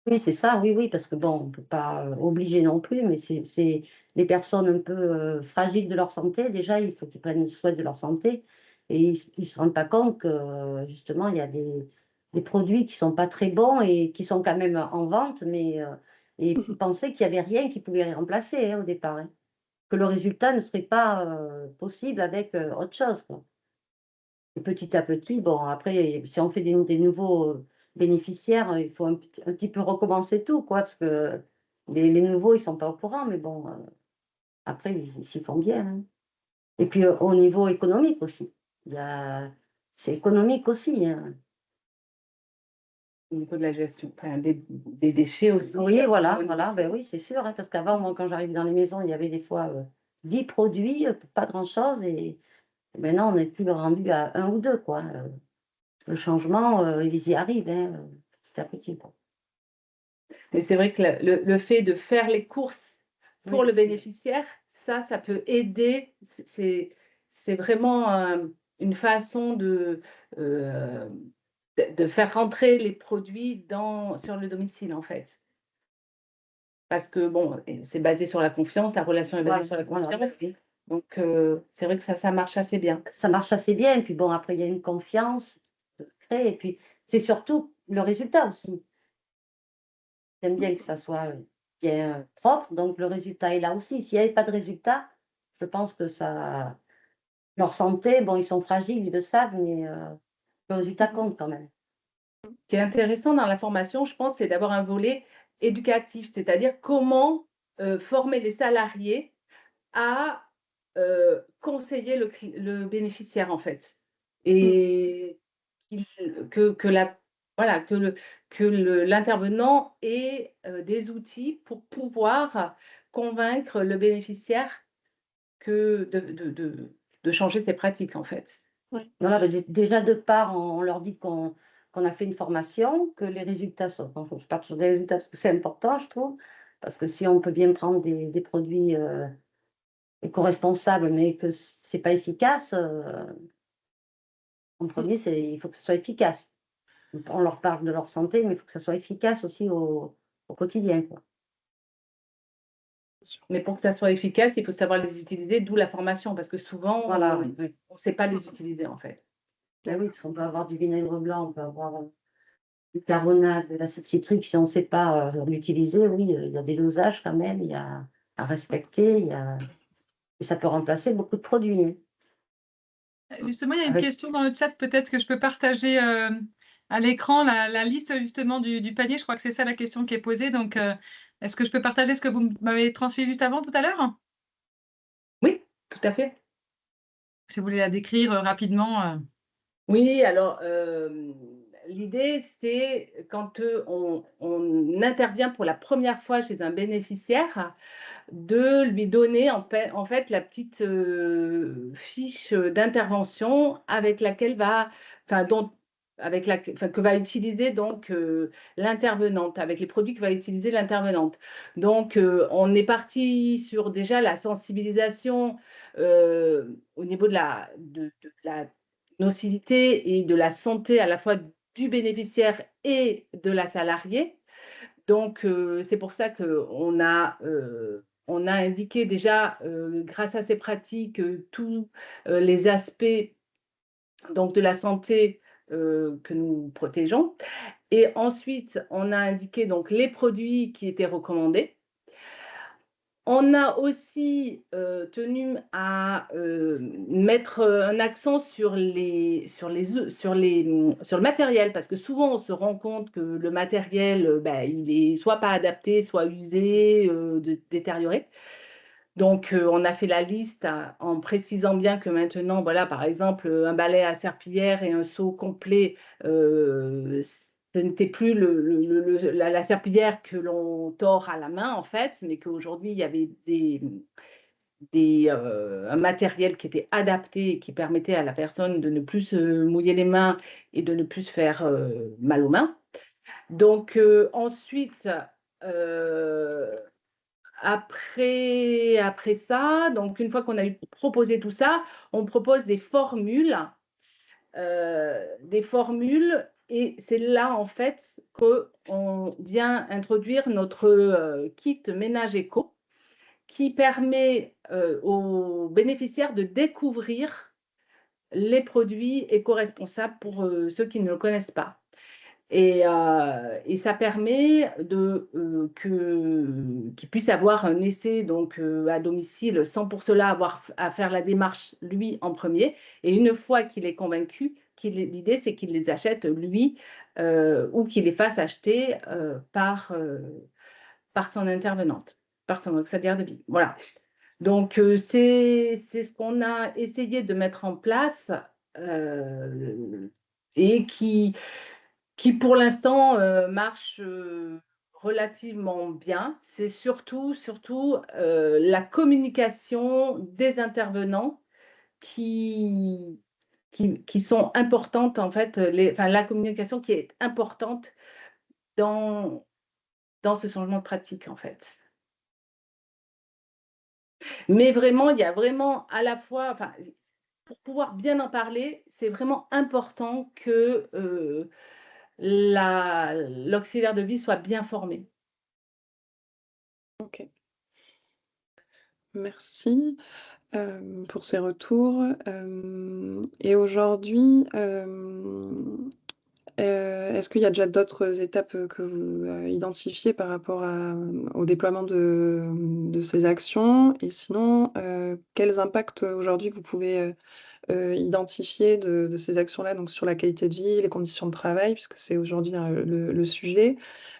Oui, c'est ça, oui, oui, parce que bon, on ne peut pas obliger non plus, mais c'est les personnes un peu fragiles de leur santé, déjà, il faut qu'ils prennent soin de leur santé et ils ne se rendent pas compte que justement, il y a des produits qui ne sont pas très bons et qui sont quand même en vente, mais et ils pensaient qu'il n'y avait rien qui pouvait les remplacer au départ, hein, que le résultat ne serait pas possible avec autre chose, quoi. Et petit à petit, bon, après, si on fait des nouveaux bénéficiaires, il faut un petit peu recommencer tout, quoi, parce que les nouveaux, ils ne sont pas au courant, mais bon, après, ils s'y font bien, hein. Et puis, au niveau économique aussi, c'est économique aussi, hein. au niveau de la gestion, des déchets aussi. Oui, voilà, ben oui, c'est sûr, hein, parce qu'avant, moi, quand j'arrive dans les maisons, il y avait des fois 10 produits, pas grand-chose, et maintenant, on n'est plus rendu à 1 ou 2, quoi. Le changement, ils y arrivent, hein, petit à petit, quoi. Mais c'est vrai que le fait de faire les courses pour Oui. le bénéficiaire, ça peut aider. C'est vraiment une façon de faire rentrer les produits sur le domicile, en fait. Parce que, bon, c'est basé sur la confiance, la relation est basée sur la confiance. Voilà, oui. Donc, c'est vrai que ça marche assez bien. Ça marche assez bien, et puis bon, après, il y a une confiance créée, et puis c'est surtout le résultat aussi. J'aime bien que ça soit bien propre, donc le résultat est là aussi. S'il n'y avait pas de résultat, je pense que ça, leur santé, bon, ils sont fragiles, ils le savent, mais le résultat compte quand même. Ce qui est intéressant dans la formation, je pense, c'est d'avoir un volet éducatif, c'est-à-dire comment former les salariés à conseiller le bénéficiaire, en fait. Et que l'intervenant ait des outils pour pouvoir convaincre le bénéficiaire de changer ses pratiques, en fait. Voilà, déjà de part, on leur dit qu'on a fait une formation, que les résultats sont. Je pars sur des résultats parce que c'est important, je trouve, parce que si on peut bien prendre des produits éco-responsables, mais que c'est pas efficace, en premier, il faut que ce soit efficace. On leur parle de leur santé, mais il faut que ça soit efficace aussi au quotidien, quoi. Mais pour que ça soit efficace, il faut savoir les utiliser, d'où la formation, parce que souvent, Voilà, on oui. ne sait pas les utiliser, en fait. Ben oui, parce qu'on peut avoir du vinaigre blanc, on peut avoir du carbonate, de l'acide citrique, si on ne sait pas l'utiliser, oui, il y a des dosages quand même, il y a à respecter, et ça peut remplacer beaucoup de produits, hein. Justement, il y a une Avec, question dans le chat, peut-être que je peux partager à l'écran la liste justement du panier. Je crois que c'est ça la question qui est posée. Donc, est-ce que je peux partager ce que vous m'avez transmis juste avant, tout à l'heure? Oui, tout à fait. Si vous voulez la décrire rapidement. Oui, alors l'idée, c'est quand on intervient pour la première fois chez un bénéficiaire, de lui donner en fait la petite fiche d'intervention avec laquelle enfin, que va utiliser donc l'intervenante, avec les produits que va utiliser l'intervenante. Donc, on est parti sur déjà la sensibilisation au niveau de la nocivité et de la santé à la fois du bénéficiaire et de la salariée. Donc, c'est pour ça qu'on on a indiqué déjà, grâce à ces pratiques, tous les aspects donc, de la santé que nous protégeons. Et ensuite, on a indiqué donc, les produits qui étaient recommandés. On a aussi tenu à mettre un accent sur le matériel, parce que souvent on se rend compte que le matériel, il est soit pas adapté, soit usé, détérioré. Donc, on a fait la liste en précisant bien que maintenant, voilà, par exemple, un balai à serpillière et un seau complet, ce n'était plus la serpillière que l'on tord à la main, en fait, mais qu'aujourd'hui, il y avait un matériel qui était adapté et qui permettait à la personne de ne plus se mouiller les mains et de ne plus se faire mal aux mains. Donc, ensuite, après ça, donc une fois qu'on a proposé tout ça, on propose des formules, et c'est là en fait qu'on vient introduire notre kit ménage éco qui permet aux bénéficiaires de découvrir les produits éco-responsables pour ceux qui ne le connaissent pas. Et ça permet qu'ils puissent avoir un essai donc, à domicile sans pour cela avoir à faire la démarche lui en premier. Et une fois qu'il est convaincu, l'idée c'est qu'il les achète lui ou qu'il les fasse acheter par son intervenante, par son auxiliaire de vie. Voilà. Donc, c'est ce qu'on a essayé de mettre en place et qui pour l'instant marche relativement bien. C'est surtout la communication des intervenants qui sont importantes, en fait, la communication qui est importante dans ce changement de pratique, en fait. Mais vraiment, il y a vraiment à la fois, enfin, pour pouvoir bien en parler, c'est vraiment important que l'auxiliaire de vie soit bien formé. Ok. Merci pour ces retours. Et aujourd'hui, est-ce qu'il y a déjà d'autres étapes que vous identifiez par rapport au déploiement de ces actions? Et sinon, quels impacts aujourd'hui vous pouvez identifier de ces actions-là, donc sur la qualité de vie, les conditions de travail, puisque c'est aujourd'hui le sujet,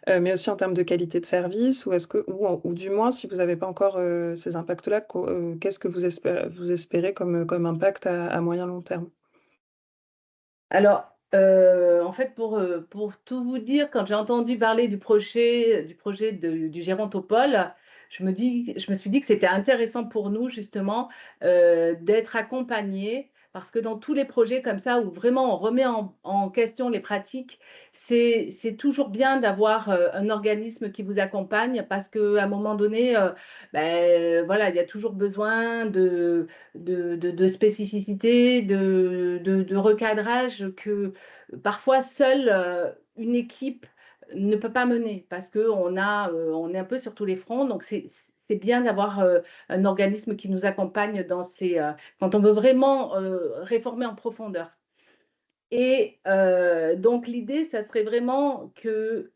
mais aussi en termes de qualité de service, ou du moins, si vous n'avez pas encore ces impacts-là, qu'est-ce que vous espérez comme impact à moyen long terme? Alors, en fait, pour tout vous dire, quand j'ai entendu parler du projet du Gérontopole, je me suis dit que c'était intéressant pour nous, justement, d'être accompagnés, parce que dans tous les projets comme ça, où vraiment on remet en question les pratiques, c'est toujours bien d'avoir un organisme qui vous accompagne, parce qu'à un moment donné, voilà, il y a toujours besoin de spécificité, de recadrage que parfois seule une équipe ne peut pas mener parce qu'on est un peu sur tous les fronts. Donc, c'est bien d'avoir un organisme qui nous accompagne quand on veut vraiment réformer en profondeur. Et donc, l'idée, ça serait vraiment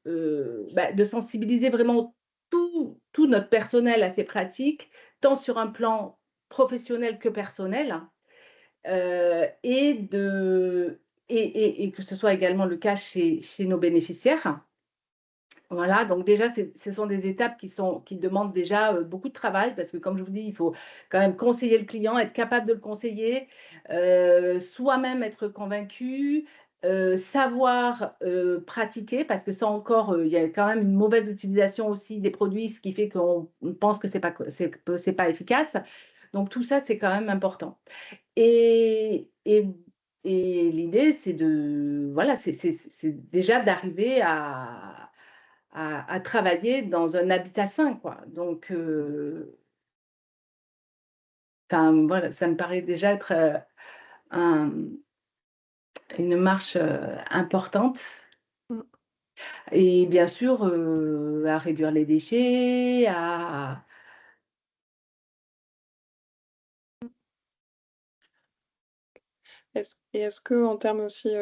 de sensibiliser vraiment tout notre personnel à ces pratiques, tant sur un plan professionnel que personnel, et que ce soit également le cas chez nos bénéficiaires. Voilà, donc déjà, ce sont des étapes qui demandent déjà beaucoup de travail parce que, comme je vous dis, il faut quand même conseiller le client, être capable de le conseiller, soi-même être convaincu, savoir pratiquer parce que ça encore, il y a quand même une mauvaise utilisation aussi des produits, ce qui fait qu'on pense que c'est pas efficace. Donc, tout ça, c'est quand même important. Et l'idée, voilà, c'est déjà d'arriver à travailler dans un habitat sain, quoi. Donc, voilà, ça me paraît déjà être une marche importante. Mm. Et bien sûr, à réduire les déchets, Est-ce que en termes aussi,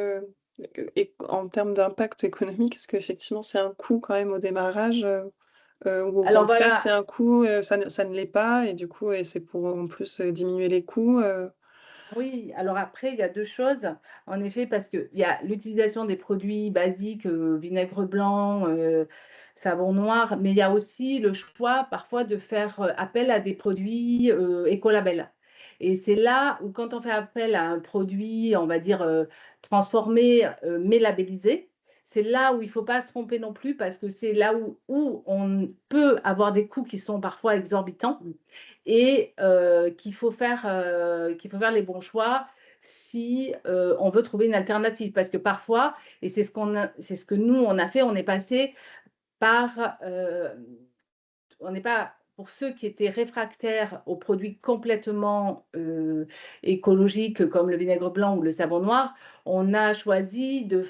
en termes d'impact économique, est-ce qu'effectivement c'est un coût quand même au démarrage, ou au Alors contraire voilà, c'est un coût, ça ne l'est pas et du coup et c'est pour en plus, diminuer les coûts, oui, alors après, il y a 2 choses, en effet, parce qu'il y a l'utilisation des produits basiques, vinaigre blanc, savon noir, mais il y a aussi le choix parfois de faire, appel à des produits, écolabel. Et c'est là où quand on fait appel à un produit, on va dire, transformé, mais labellisé, c'est là où il ne faut pas se tromper non plus parce que c'est là où on peut avoir des coûts qui sont parfois exorbitants et qu'il faut faire les bons choix si on veut trouver une alternative. Parce que parfois, et c'est ce que nous, on a fait, on est passé par... on n'est pas... Pour ceux qui étaient réfractaires aux produits complètement écologiques comme le vinaigre blanc ou le savon noir, on a choisi de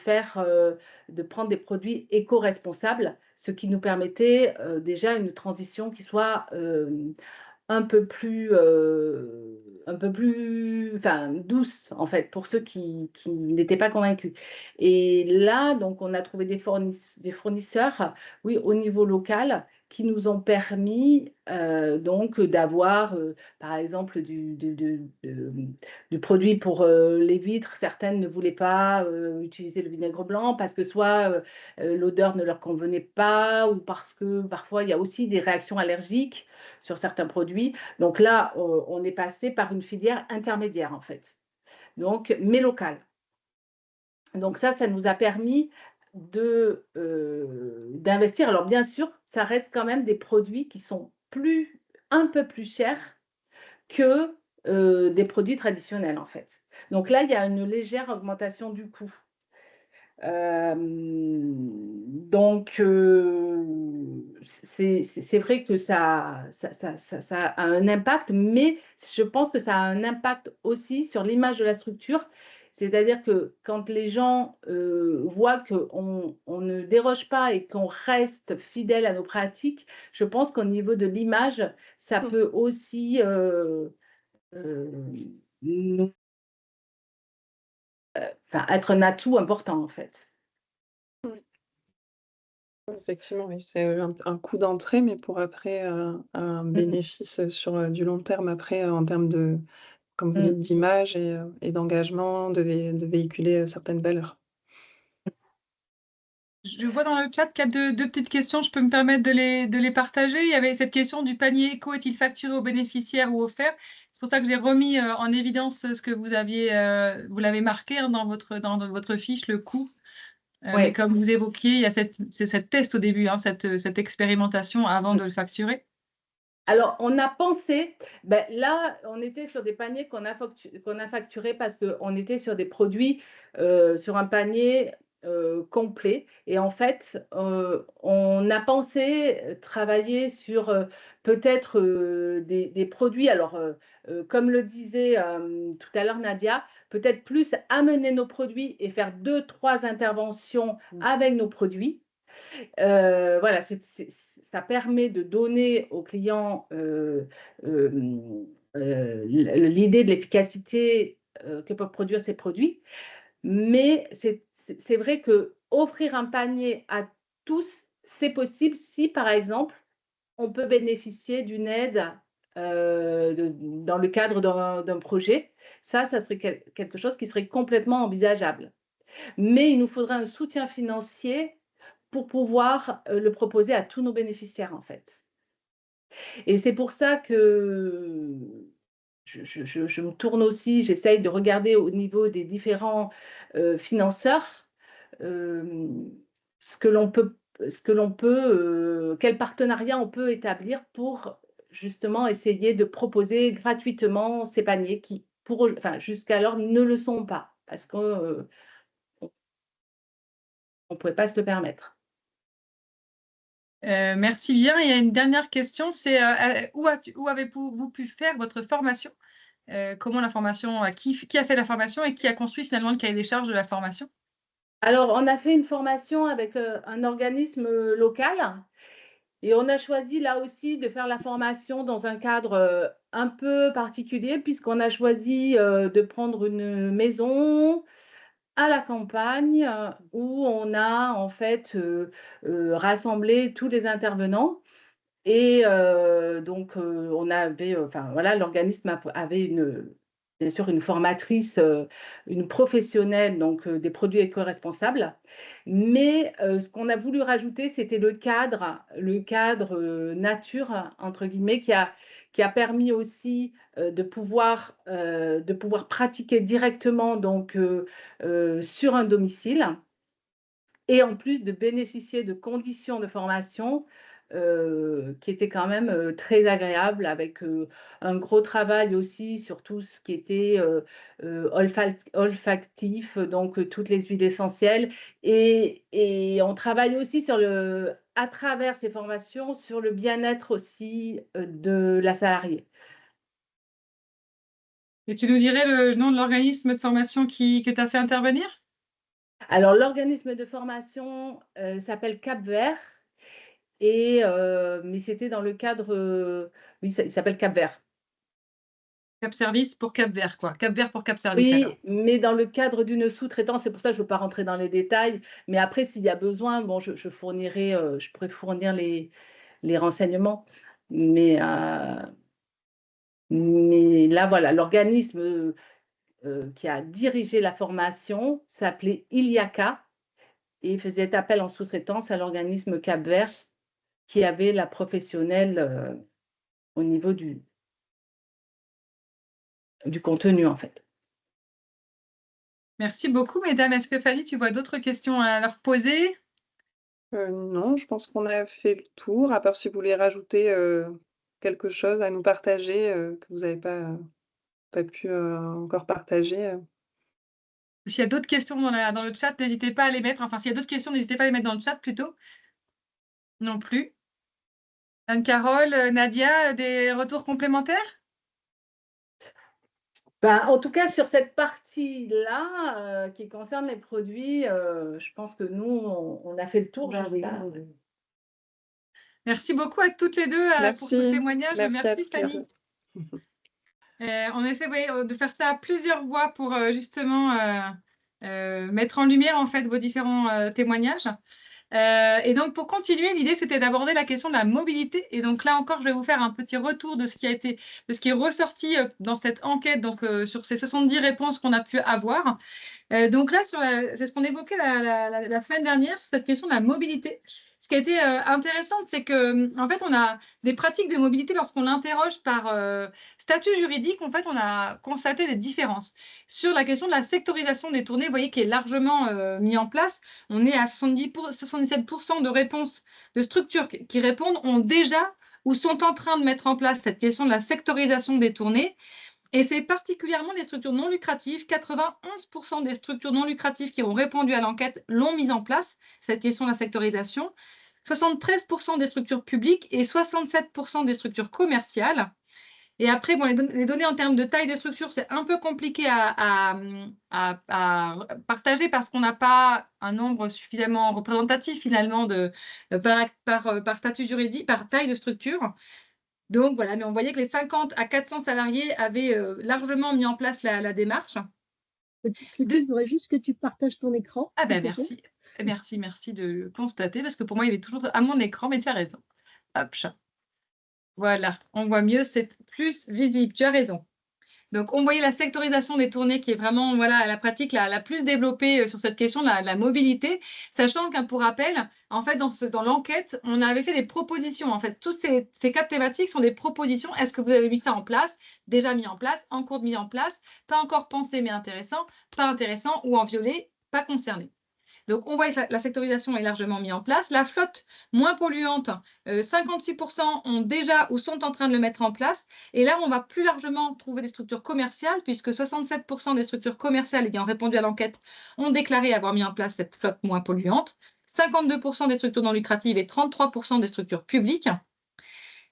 prendre des produits éco-responsables, ce qui nous permettait déjà une transition qui soit un peu plus, enfin, douce, en fait, pour ceux qui n'étaient pas convaincus. Et là, donc, on a trouvé des fournisseurs, oui, au niveau local, qui nous ont permis donc d'avoir, par exemple, du produit pour les vitres. Certaines ne voulaient pas utiliser le vinaigre blanc parce que soit l'odeur ne leur convenait pas ou parce que parfois il y a aussi des réactions allergiques sur certains produits. Donc là, on est passé par une filière intermédiaire, en fait, donc, mais locale. Donc ça nous a permis d'investir. Alors bien sûr, ça reste quand même des produits qui sont un peu plus chers que des produits traditionnels, en fait. Donc là, il y a une légère augmentation du coût. Donc, c'est vrai que ça a un impact, mais je pense que ça a un impact aussi sur l'image de la structure. C'est-à-dire que quand les gens voient qu'on ne déroge pas et qu'on reste fidèle à nos pratiques, je pense qu'au niveau de l'image, ça peut aussi être un atout important, en fait. Effectivement, oui, c'est un coût d'entrée, mais pour après un bénéfice sur du long terme après en termes de, comme vous dites, d'image et d'engagement, de véhiculer certaines valeurs. Je vois dans le chat qu'il y a deux petites questions, je peux me permettre de les partager. Il y avait cette question du panier éco, est-il facturé aux bénéficiaires ou offert? C'est pour ça que j'ai remis en évidence ce que vous l'avez marqué hein, dans votre fiche, le coût. Ouais. Mais comme vous évoquiez, il y a cette test au début, hein, cette expérimentation avant de le facturer. Alors, on a pensé, là, on était sur des paniers qu'on a facturés parce qu'on était sur des produits, sur un panier complet. Et en fait, on a pensé travailler sur peut-être des produits, alors comme le disait tout à l'heure Nadia, peut-être plus amener nos produits et faire 2-3 interventions avec nos produits. Voilà, ça permet de donner aux clients l'idée de l'efficacité que peuvent produire ces produits. Mais c'est vrai que offrir un panier à tous, c'est possible si, par exemple, on peut bénéficier d'une aide dans le cadre d'un projet. Ça serait quelque chose qui serait complètement envisageable. Mais il nous faudrait un soutien financier pour pouvoir le proposer à tous nos bénéficiaires, en fait. Et c'est pour ça que je me tourne aussi, j'essaye de regarder au niveau des différents financeurs ce que l'on peut, quel partenariat on peut établir pour justement essayer de proposer gratuitement ces paniers qui, jusqu'alors, ne le sont pas parce qu'on ne pouvait pas se le permettre. Merci bien. Il y a une dernière question, c'est où avez-vous pu faire votre formation? Comment la formation, qui a fait la formation et qui a construit finalement le cahier des charges de la formation? Alors, on a fait une formation avec un organisme local et on a choisi là aussi de faire la formation dans un cadre un peu particulier puisqu'on a choisi de prendre une maison à la campagne où on a en fait rassemblé tous les intervenants. Et donc, on avait, voilà, l'organisme avait bien sûr une formatrice, une professionnelle donc des produits éco-responsables. Mais ce qu'on a voulu rajouter, c'était le cadre nature entre guillemets qui a permis aussi de pouvoir pratiquer directement donc sur un domicile et en plus de bénéficier de conditions de formation qui étaient quand même très agréables, avec un gros travail aussi sur tout ce qui était olfactif, donc toutes les huiles essentielles. Et on travaille aussi à travers ces formations sur le bien-être aussi de la salariée. Et tu nous dirais le nom de l'organisme de formation que tu as fait intervenir? Alors, l'organisme de formation s'appelle Cap-Vert. Mais c'était dans le cadre, oui, il s'appelle Cap-Vert. Cap Service pour Cap-Vert, quoi. Cap-Vert pour Cap Service, Oui, alors. mais dans le cadre d'une sous-traitance, c'est pour ça que je ne veux pas rentrer dans les détails. Mais après, s'il y a besoin, bon, je pourrais fournir les renseignements. Mais là, voilà, l'organisme qui a dirigé la formation s'appelait Iliaka et faisait appel en sous-traitance à l'organisme Cap-Vert qui avait la professionnelle au niveau du contenu, en fait. Merci beaucoup, mesdames. Est-ce que Fanny, tu vois d'autres questions à leur poser? Non, je pense qu'on a fait le tour, à part si vous voulez rajouter quelque chose à nous partager que vous n'avez pas pu encore partager. S'il y a d'autres questions dans le chat, n'hésitez pas à les mettre. Enfin, s'il y a d'autres questions, n'hésitez pas à les mettre dans le chat plutôt. Non plus. Anne-Carole, Nadia, des retours complémentaires? En tout cas, sur cette partie-là, qui concerne les produits, je pense que nous, on a fait le tour. Merci beaucoup à toutes les deux pour ce témoignage. Merci Fanny. On essaie de faire ça à plusieurs voix pour justement mettre en lumière en fait vos différents témoignages. Et donc, pour continuer, l'idée, c'était d'aborder la question de la mobilité. Et donc, là encore, je vais vous faire un petit retour de ce qui est ressorti dans cette enquête, donc sur ces 70 réponses qu'on a pu avoir. Donc là, c'est ce qu'on évoquait la semaine dernière, sur cette question de la mobilité. Ce qui a été intéressant, c'est que en fait, on a des pratiques de mobilité lorsqu'on l'interroge par statut juridique. En fait, on a constaté des différences sur la question de la sectorisation des tournées. Vous voyez, qui est largement mis en place. On est à 77% de réponses de structures qui répondent ont déjà ou sont en train de mettre en place cette question de la sectorisation des tournées. Et c'est particulièrement les structures non lucratives. 91% des structures non lucratives qui ont répondu à l'enquête l'ont mise en place, cette question de la sectorisation. 73% des structures publiques et 67% des structures commerciales. Et après, bon, les données en termes de taille de structure, c'est un peu compliqué à partager parce qu'on n'a pas un nombre suffisamment représentatif finalement par statut juridique, par taille de structure. Donc voilà, mais on voyait que les 50 à 400 salariés avaient largement mis en place la démarche. Clotilde, je voudrais juste que tu partages ton écran. Ah ben merci de le constater, parce que pour moi, il est toujours à mon écran, mais tu as raison. Hop, voilà, on voit mieux, c'est plus visible, tu as raison. Donc, on voyait la sectorisation des tournées qui est vraiment la pratique la plus développée sur cette question de la mobilité, sachant qu'un pour rappel, en fait, dans l'enquête, on avait fait des propositions. En fait, toutes ces 4 thématiques sont des propositions. Est-ce que vous avez mis ça en place, déjà mis en place, en cours de mise en place, pas encore pensé mais intéressant, pas intéressant ou en violet, pas concerné. Donc, on voit que la sectorisation est largement mise en place. La flotte moins polluante, 56% ont déjà ou sont en train de le mettre en place. Et là, on va plus largement trouver des structures commerciales, puisque 67% des structures commerciales ayant répondu à l'enquête ont déclaré avoir mis en place cette flotte moins polluante. 52% des structures non lucratives et 33% des structures publiques.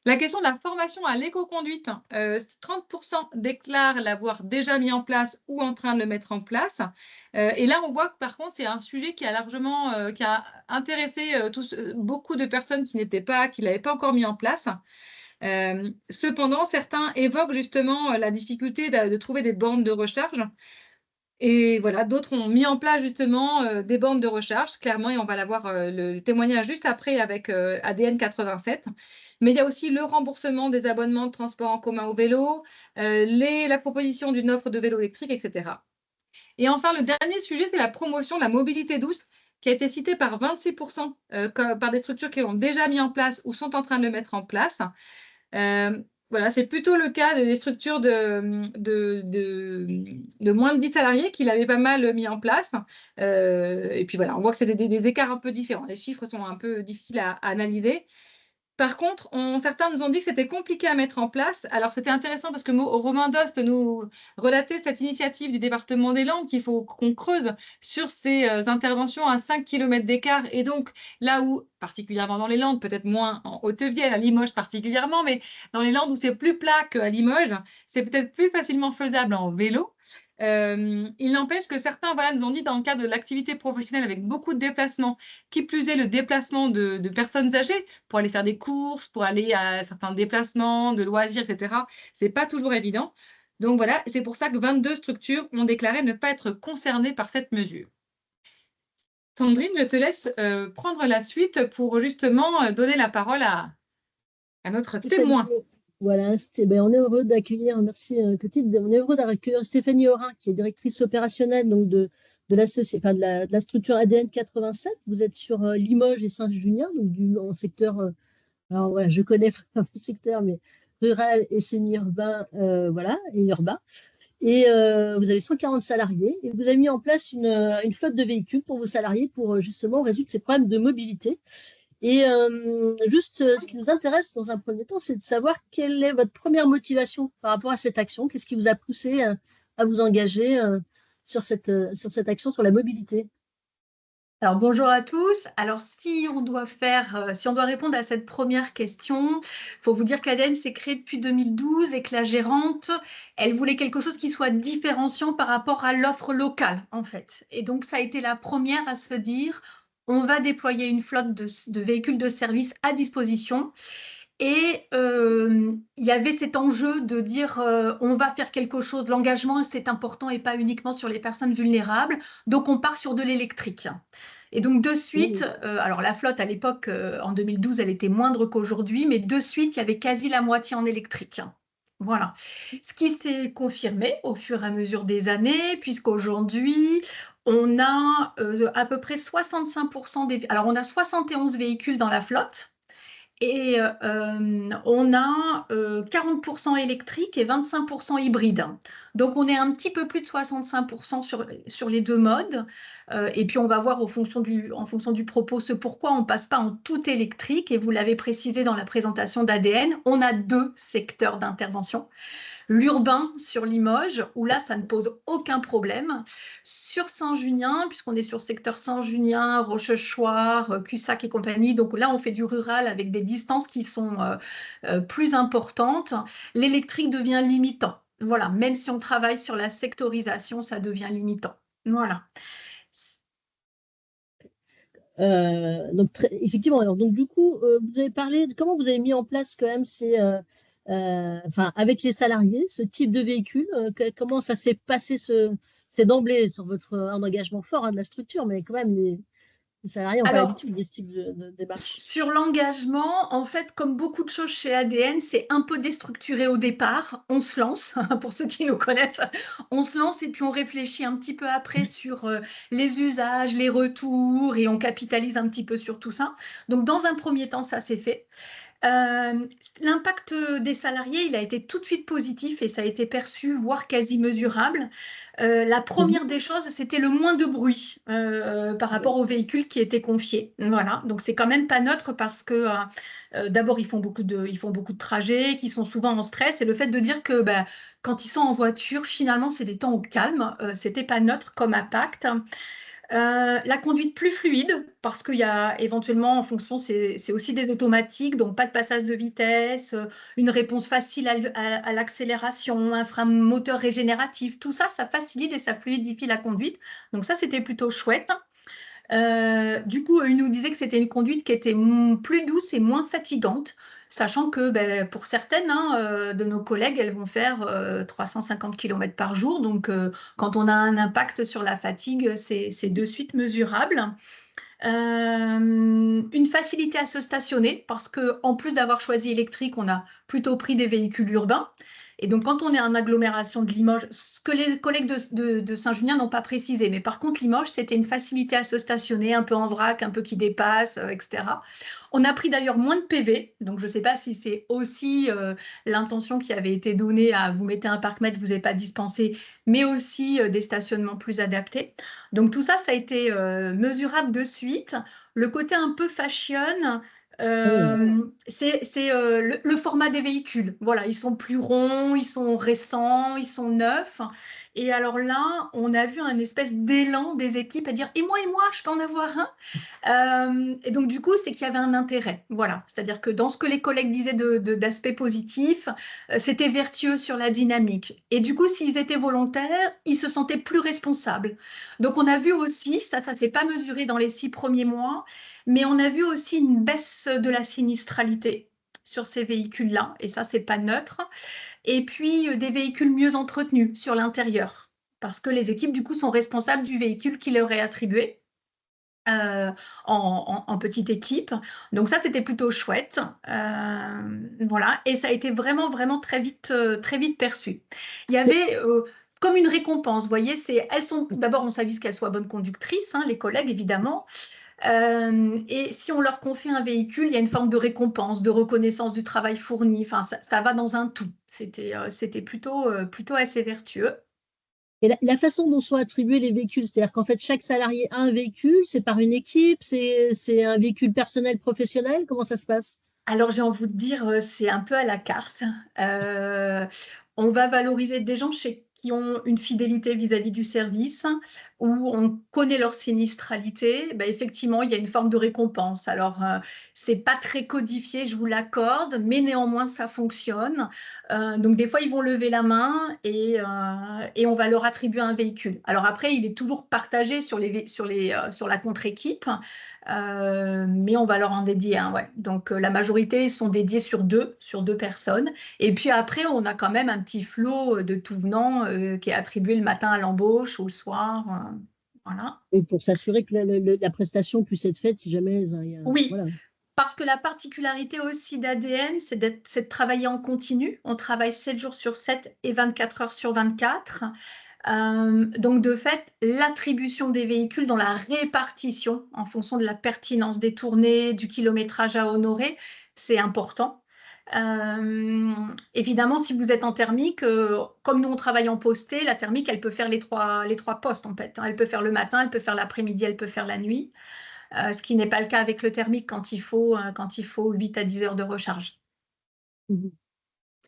La question de la formation à l'éco-conduite, 30% déclarent l'avoir déjà mis en place ou en train de le mettre en place. Et là, on voit que par contre, c'est un sujet qui a largement qui a intéressé beaucoup de personnes qui l'avaient pas encore mis en place. Cependant, certains évoquent justement la difficulté de trouver des bornes de recharge. Et voilà, d'autres ont mis en place justement des bornes de recharge, clairement, et on va l'avoir le témoignage juste après avec ADN 87. Mais il y a aussi le remboursement des abonnements de transport en commun au vélo, la proposition d'une offre de vélo électrique, etc. Et enfin, le dernier sujet, c'est la promotion de la mobilité douce, qui a été citée par 26% par des structures qui l'ont déjà mis en place ou sont en train de le mettre en place. Voilà, c'est plutôt le cas des structures de moins de 10 salariés qui l'avaient pas mal mis en place. Et puis voilà, on voit que c'est des écarts un peu différents. Les chiffres sont un peu difficiles à analyser. Par contre, certains nous ont dit que c'était compliqué à mettre en place. Alors, c'était intéressant parce que Romain Dost nous relatait cette initiative du département des Landes qu'il faut qu'on creuse sur ces interventions à 5 km d'écart. Et donc, là où, particulièrement dans les Landes, peut-être moins en Haute-Vienne, à Limoges particulièrement, mais dans les Landes où c'est plus plat qu'à Limoges, c'est peut-être plus facilement faisable en vélo. Il n'empêche que certains nous ont dit dans le cadre de l'activité professionnelle avec beaucoup de déplacements, qui plus est le déplacement de personnes âgées pour aller faire des courses, pour aller à certains déplacements de loisirs, etc. Ce n'est pas toujours évident. Donc voilà, c'est pour ça que 22 structures ont déclaré ne pas être concernées par cette mesure. Sandrine, je te laisse prendre la suite pour justement donner la parole à notre témoin. Voilà, on est heureux d'accueillir, merci Clotilde, on est heureux d'accueillir Stéphanie Aurin, qui est directrice opérationnelle donc de la structure ADN 87. Vous êtes sur Limoges et Saint-Junien, donc en secteur, alors voilà, je connais pas le secteur, mais rural et semi-urbain, voilà, et urbain. Et vous avez 140 salariés et vous avez mis en place une flotte de véhicules pour vos salariés pour justement résoudre ces problèmes de mobilité. Et juste, ce qui nous intéresse dans un premier temps, c'est de savoir quelle est votre première motivation par rapport à cette action. Qu'est-ce qui vous a poussé à vous engager sur cette action sur la mobilité? Alors bonjour à tous. Alors si on doit répondre à cette première question, il faut vous dire qu'ADN s'est créé depuis 2012 et que la gérante, elle voulait quelque chose qui soit différenciant par rapport à l'offre locale en fait. Et donc ça a été la première à se dire on va déployer une flotte de véhicules de service à disposition. Et il y avait cet enjeu de dire on va faire quelque chose, l'engagement c'est important et pas uniquement sur les personnes vulnérables, donc on part sur de l'électrique. Et donc de suite, alors la flotte à l'époque, en 2012, elle était moindre qu'aujourd'hui, mais de suite, il y avait quasi la moitié en électrique. Voilà. Ce qui s'est confirmé au fur et à mesure des années, puisqu'aujourd'hui, on a à peu près 65% des... Alors on a 71 véhicules dans la flotte. Et on a 40% électrique et 25% hybride. Donc, on est un petit peu plus de 65% sur les deux modes. Et puis, on va voir en fonction du propos ce pourquoi on ne passe pas en tout électrique. Et vous l'avez précisé dans la présentation d'ADN, on a 2 secteurs d'intervention. L'urbain sur Limoges, où là, ça ne pose aucun problème. Sur Saint-Junien, puisqu'on est sur secteur Saint-Junien, Rochechouart, Cussac et compagnie, donc là, on fait du rural avec des distances qui sont plus importantes. L'électrique devient limitant. Voilà, même si on travaille sur la sectorisation, ça devient limitant. Voilà. Donc, effectivement, alors, donc, du coup, vous avez parlé de comment vous avez mis en place quand même avec les salariés, ce type de véhicule, comment ça s'est passé c'est d'emblée sur un engagement fort de la structure, mais quand même, les salariés n'ont pas l'habitude de ce type de démarche. Sur l'engagement, en fait, comme beaucoup de choses chez ADN, c'est un peu déstructuré au départ. On se lance, pour ceux qui nous connaissent, on se lance et puis on réfléchit un petit peu après sur les usages, les retours et on capitalise un petit peu sur tout ça. Donc, dans un premier temps, ça s'est fait. L'impact des salariés, il a été tout de suite positif et ça a été perçu, voire quasi mesurable. La première des choses, c'était le moins de bruit par rapport aux véhicules qui étaient confiés. Voilà, donc c'est quand même pas neutre parce que d'abord, ils font beaucoup de trajets, qui sont souvent en stress et le fait de dire que quand ils sont en voiture, finalement, c'est des temps au calme, c'était pas neutre comme impact. La conduite plus fluide, parce qu'il y a éventuellement, en fonction, c'est aussi des automatiques, donc pas de passage de vitesse, une réponse facile à l'accélération, un frein moteur régénératif, tout ça, ça facilite et ça fluidifie la conduite. Donc ça, c'était plutôt chouette. Du coup, il nous disait que c'était une conduite qui était plus douce et moins fatigante, sachant que pour certaines de nos collègues, elles vont faire 350 km par jour. Donc, quand on a un impact sur la fatigue, c'est de suite mesurable. Une facilité à se stationner, parce qu'en plus d'avoir choisi électrique, on a plutôt pris des véhicules urbains. Et donc, quand on est en agglomération de Limoges, ce que les collègues de Saint-Junien n'ont pas précisé, mais par contre, Limoges, c'était une facilité à se stationner, un peu en vrac, un peu qui dépasse, etc. On a pris d'ailleurs moins de PV, donc je ne sais pas si c'est aussi l'intention qui avait été donnée à vous mettez un parc-mètre, vous n'avez pas dispensé, mais aussi des stationnements plus adaptés. Donc tout ça, ça a été mesurable de suite. Le côté un peu fashion, c'est le format des véhicules. Voilà, ils sont plus ronds, ils sont récents, ils sont neufs. Et alors là, on a vu un espèce d'élan des équipes à dire « et moi, je peux en avoir un ?» Et donc, du coup, c'est qu'il y avait un intérêt. Voilà, c'est-à-dire que dans ce que les collègues disaient d'aspect positif, c'était vertueux sur la dynamique. Et du coup, s'ils étaient volontaires, ils se sentaient plus responsables. Donc, on a vu aussi, ça ne s'est pas mesuré dans les 6 premiers mois, mais on a vu aussi une baisse de la sinistralité sur ces véhicules-là, et ça, c'est pas neutre. Et puis, des véhicules mieux entretenus sur l'intérieur, parce que les équipes, du coup, sont responsables du véhicule qui leur est attribué en petite équipe. Donc ça, c'était plutôt chouette. Voilà, et ça a été vraiment, vraiment très vite perçu. Il y avait... comme une récompense, vous voyez, elles sont d'abord, on s'avise qu'elles soient bonnes conductrices, les collègues évidemment, et si on leur confie un véhicule, il y a une forme de récompense, de reconnaissance du travail fourni. Enfin, ça va dans un tout. C'était plutôt assez vertueux. Et la façon dont sont attribués les véhicules, c'est-à-dire qu'en fait, chaque salarié a un véhicule, c'est par une équipe, c'est un véhicule personnel, professionnel, comment ça se passe? Alors, j'ai envie de dire, c'est un peu à la carte. On va valoriser des gens qui ont une fidélité vis-à-vis du service, où on connaît leur sinistralité, effectivement, il y a une forme de récompense. Alors, c'est pas très codifié, je vous l'accorde, mais néanmoins, ça fonctionne. Donc, des fois, ils vont lever la main et on va leur attribuer un véhicule. Alors après, il est toujours partagé sur la contre-équipe, mais on va leur en dédier un. Ouais. Donc, la majorité sont dédiés sur deux personnes. Et puis après, on a quand même un petit flot de tout venant qui est attribué le matin à l'embauche ou le soir. Voilà. Et pour s'assurer que la prestation puisse être faite si jamais il y a... Oui, voilà. Parce que la particularité aussi d'ADN, c'est de travailler en continu. On travaille 7 jours sur 7 et 24 heures sur 24. Donc, de fait, l'attribution des véhicules dans la répartition en fonction de la pertinence des tournées, du kilométrage à honorer, c'est important. Évidemment, si vous êtes en thermique, comme nous on travaille en posté, la thermique, elle peut faire les trois postes en fait. Elle peut faire le matin, elle peut faire l'après-midi, elle peut faire la nuit. Ce qui n'est pas le cas avec le thermique quand il faut 8 à 10 heures de recharge.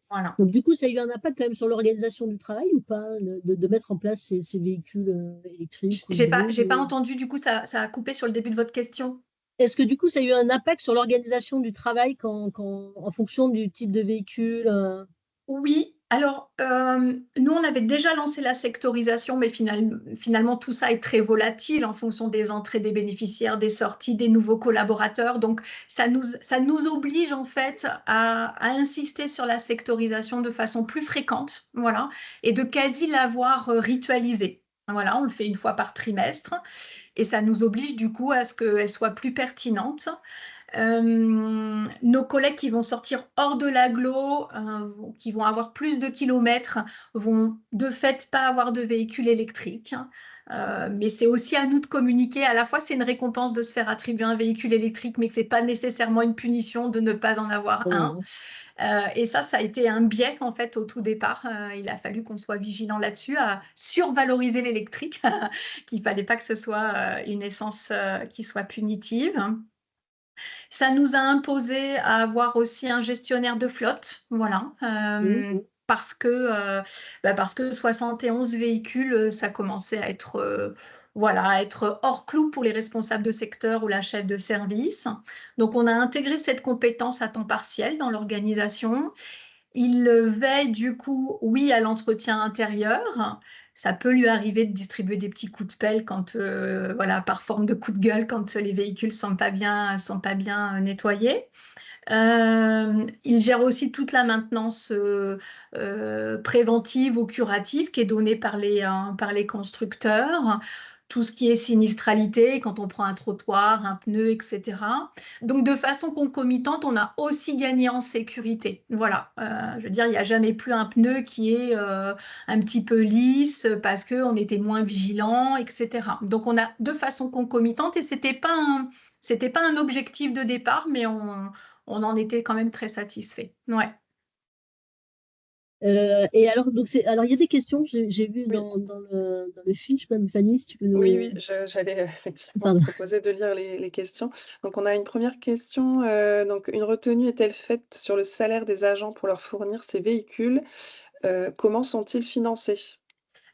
Voilà. Donc, du coup, ça a eu un impact quand même sur l'organisation du travail ou pas, de mettre en place ces véhicules électriques? J'ai pas entendu, du coup, ça a coupé sur le début de votre question. Est-ce que du coup, ça a eu un impact sur l'organisation du travail en fonction du type de véhicule? Oui, alors nous, on avait déjà lancé la sectorisation, mais finalement, tout ça est très volatile en fonction des entrées des bénéficiaires, des sorties, des nouveaux collaborateurs. Donc, ça nous oblige en fait à insister sur la sectorisation de façon plus fréquente, voilà, et de quasi l'avoir ritualisée. Voilà, on le fait une fois par trimestre et ça nous oblige du coup à ce qu'elle soit plus pertinente. Nos collègues qui vont sortir hors de l'agglo, qui vont avoir plus de kilomètres, vont de fait pas avoir de véhicule électrique. Mais c'est aussi à nous de communiquer. À la fois, c'est une récompense de se faire attribuer un véhicule électrique, mais que ce n'est pas nécessairement une punition de ne pas en avoir un. Et ça a été un biais en fait au tout départ. Il a fallu qu'on soit vigilant là-dessus, à survaloriser l'électrique, qu'il ne fallait pas que ce soit une essence qui soit punitive. Ça nous a imposé à avoir aussi un gestionnaire de flotte, voilà, parce que 71 véhicules, ça commençait à être, à être hors clou pour les responsables de secteur ou la chef de service. Donc, on a intégré cette compétence à temps partiel dans l'organisation. Il veille du coup, oui, à l'entretien intérieur. Ça peut lui arriver de distribuer des petits coups de pelle quand, par forme de coup de gueule, quand les véhicules sont pas bien nettoyés. Il gère aussi toute la maintenance préventive ou curative qui est donnée par les constructeurs. Tout ce qui est sinistralité, quand on prend un trottoir, un pneu, etc. Donc, de façon concomitante, on a aussi gagné en sécurité. Voilà, je veux dire, il n'y a jamais plus un pneu qui est un petit peu lisse parce qu'on était moins vigilant, etc. Donc, on a de façon concomitante et c'était pas un objectif de départ, mais on en était quand même très satisfait. Ouais. Et alors, il y a des questions, j'ai vu dans le fiche, même Fanny, si tu peux nous... Oui, j'allais effectivement proposer de lire les questions. Donc, on a une première question. Donc, une retenue est-elle faite sur le salaire des agents pour leur fournir ces véhicules? Comment sont-ils financés?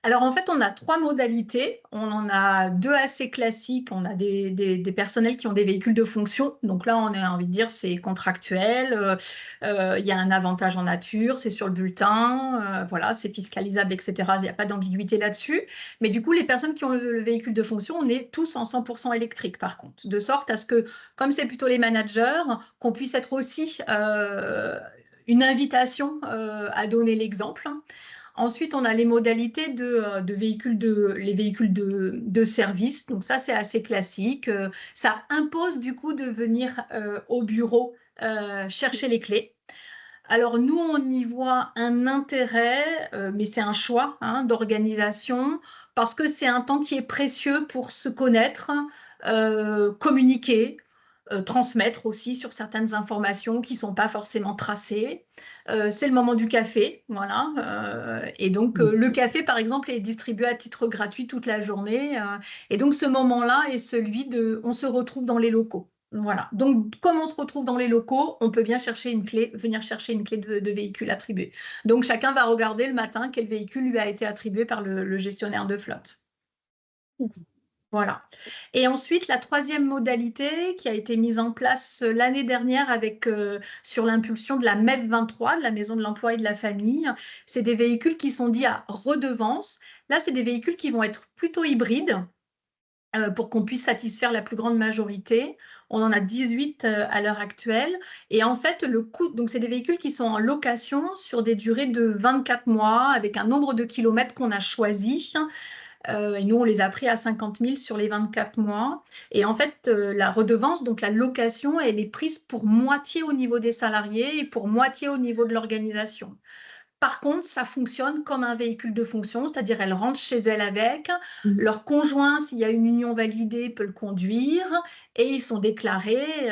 Alors, en fait, on a 3 modalités. On en a 2 assez classiques. On a des personnels qui ont des véhicules de fonction. Donc là, on a envie de dire c'est contractuel. Il y a un avantage en nature, c'est sur le bulletin. Voilà, c'est fiscalisable, etc. Il n'y a pas d'ambiguïté là-dessus. Mais du coup, les personnes qui ont le véhicule de fonction, on est tous en 100% électrique, par contre. De sorte à ce que, comme c'est plutôt les managers, qu'on puisse être aussi une invitation à donner l'exemple. Ensuite, on a les modalités de véhicules les véhicules de service. Donc ça, c'est assez classique. Ça impose du coup de venir au bureau chercher les clés. Alors nous, on y voit un intérêt, mais c'est un choix d'organisation parce que c'est un temps qui est précieux pour se connaître, communiquer, transmettre aussi sur certaines informations qui ne sont pas forcément tracées. C'est le moment du café, voilà. Et donc, le café, par exemple, est distribué à titre gratuit toute la journée. Et donc, ce moment-là est celui on se retrouve dans les locaux. Voilà. Donc, comme on se retrouve dans les locaux, on peut venir chercher une clé de véhicule attribué. Donc, chacun va regarder le matin quel véhicule lui a été attribué par le gestionnaire de flotte. Voilà. Et ensuite, la troisième modalité qui a été mise en place l'année dernière sur l'impulsion de la MEF 23, de la Maison de l'Emploi et de la Famille, c'est des véhicules qui sont dits à redevance. Là, c'est des véhicules qui vont être plutôt hybrides pour qu'on puisse satisfaire la plus grande majorité. On en a 18 à l'heure actuelle. Et en fait, le coût, donc c'est des véhicules qui sont en location sur des durées de 24 mois avec un nombre de kilomètres qu'on a choisi. Et nous, on les a pris à 50 000 sur les 24 mois. Et en fait, la redevance, donc la location, elle est prise pour moitié au niveau des salariés et pour moitié au niveau de l'organisation. Par contre, ça fonctionne comme un véhicule de fonction, c'est-à-dire elles rentrent chez elles avec. Leur conjoint, s'il y a une union validée, peut le conduire. Et ils sont déclarés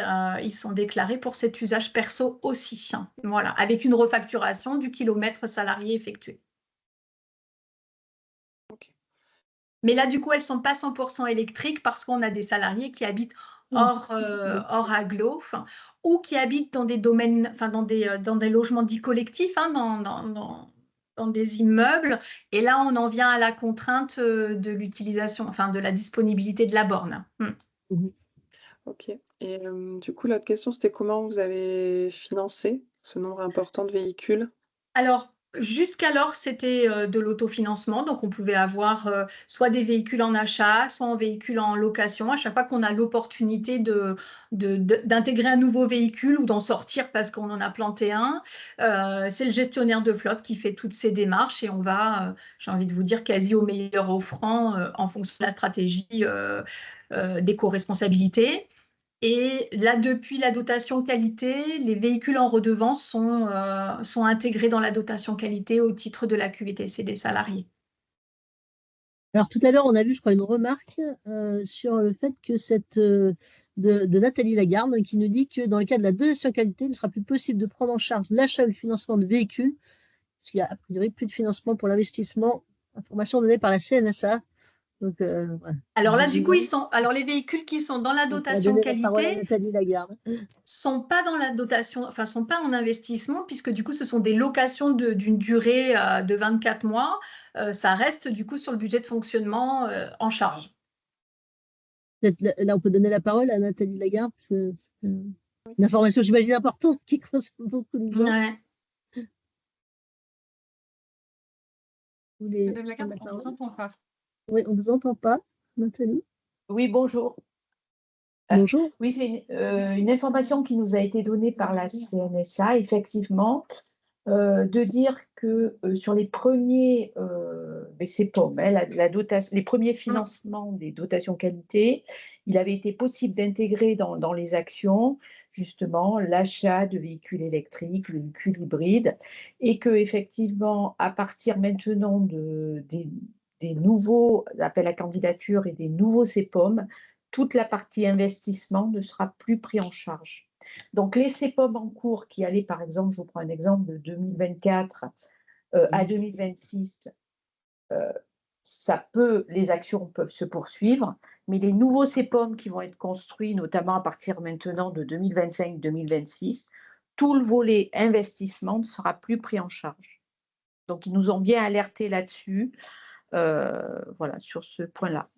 pour cet usage perso aussi. Voilà, avec une refacturation du kilomètre salarié effectué. Mais là, du coup, elles ne sont pas 100% électriques parce qu'on a des salariés qui habitent hors agglo ou qui habitent dans des domaines, dans des logements dits collectifs, dans des immeubles. Et là, on en vient à la contrainte de l'utilisation, de la disponibilité de la borne. Ok. Et du coup, l'autre question, c'était comment vous avez financé ce nombre important de véhicules? Alors, Jusqu'alors, c'était de l'autofinancement, donc on pouvait avoir soit des véhicules en achat, soit un véhicule en location. À chaque fois qu'on a l'opportunité d'intégrer un nouveau véhicule ou d'en sortir parce qu'on en a planté un, c'est le gestionnaire de flotte qui fait toutes ces démarches et on va, j'ai envie de vous dire, quasi au meilleur offrant en fonction de la stratégie d'éco-responsabilité. Et là, depuis la dotation qualité, les véhicules en redevance sont intégrés dans la dotation qualité au titre de la QVTC des salariés. Alors tout à l'heure, on a vu, je crois, une remarque sur le fait que de Nathalie Lagarde qui nous dit que dans le cas de la dotation qualité, il ne sera plus possible de prendre en charge l'achat ou le financement de véhicules, parce qu'il n'y a a priori plus de financement pour l'investissement, information donnée par la CNSA. Donc, voilà. Alors là, du coup, les véhicules qui sont dans la dotation la parole à qualité Nathalie Lagarde. sont pas dans la dotation, enfin sont pas en investissement puisque du coup, ce sont des locations d'une durée de 24 mois. Ça reste du coup sur le budget de fonctionnement en charge. Là, on peut donner la parole à Nathalie Lagarde. C'est une information, j'imagine, importante qui concerne beaucoup de gens. Ouais. Madame Lagarde, on ne vous entend pas. Oui, on ne vous entend pas, Nathalie. Oui, bonjour. Bonjour. Oui, c'est une information qui nous a été donnée par la CNSA, effectivement, de dire que sur les premiers CPOM, les premiers financements des dotations qualité, il avait été possible d'intégrer dans les actions justement l'achat de véhicules électriques, véhicules hybrides, et que effectivement, à partir maintenant des nouveaux appels à candidature et des nouveaux CPOM, toute la partie investissement ne sera plus pris en charge. Donc, les CPOM en cours qui allaient, par exemple, je vous prends un exemple de 2024 à 2026, les actions peuvent se poursuivre, mais les nouveaux CPOM qui vont être construits, notamment à partir maintenant de 2025-2026, tout le volet investissement ne sera plus pris en charge. Donc, ils nous ont bien alertés là-dessus, voilà, sur ce point-là.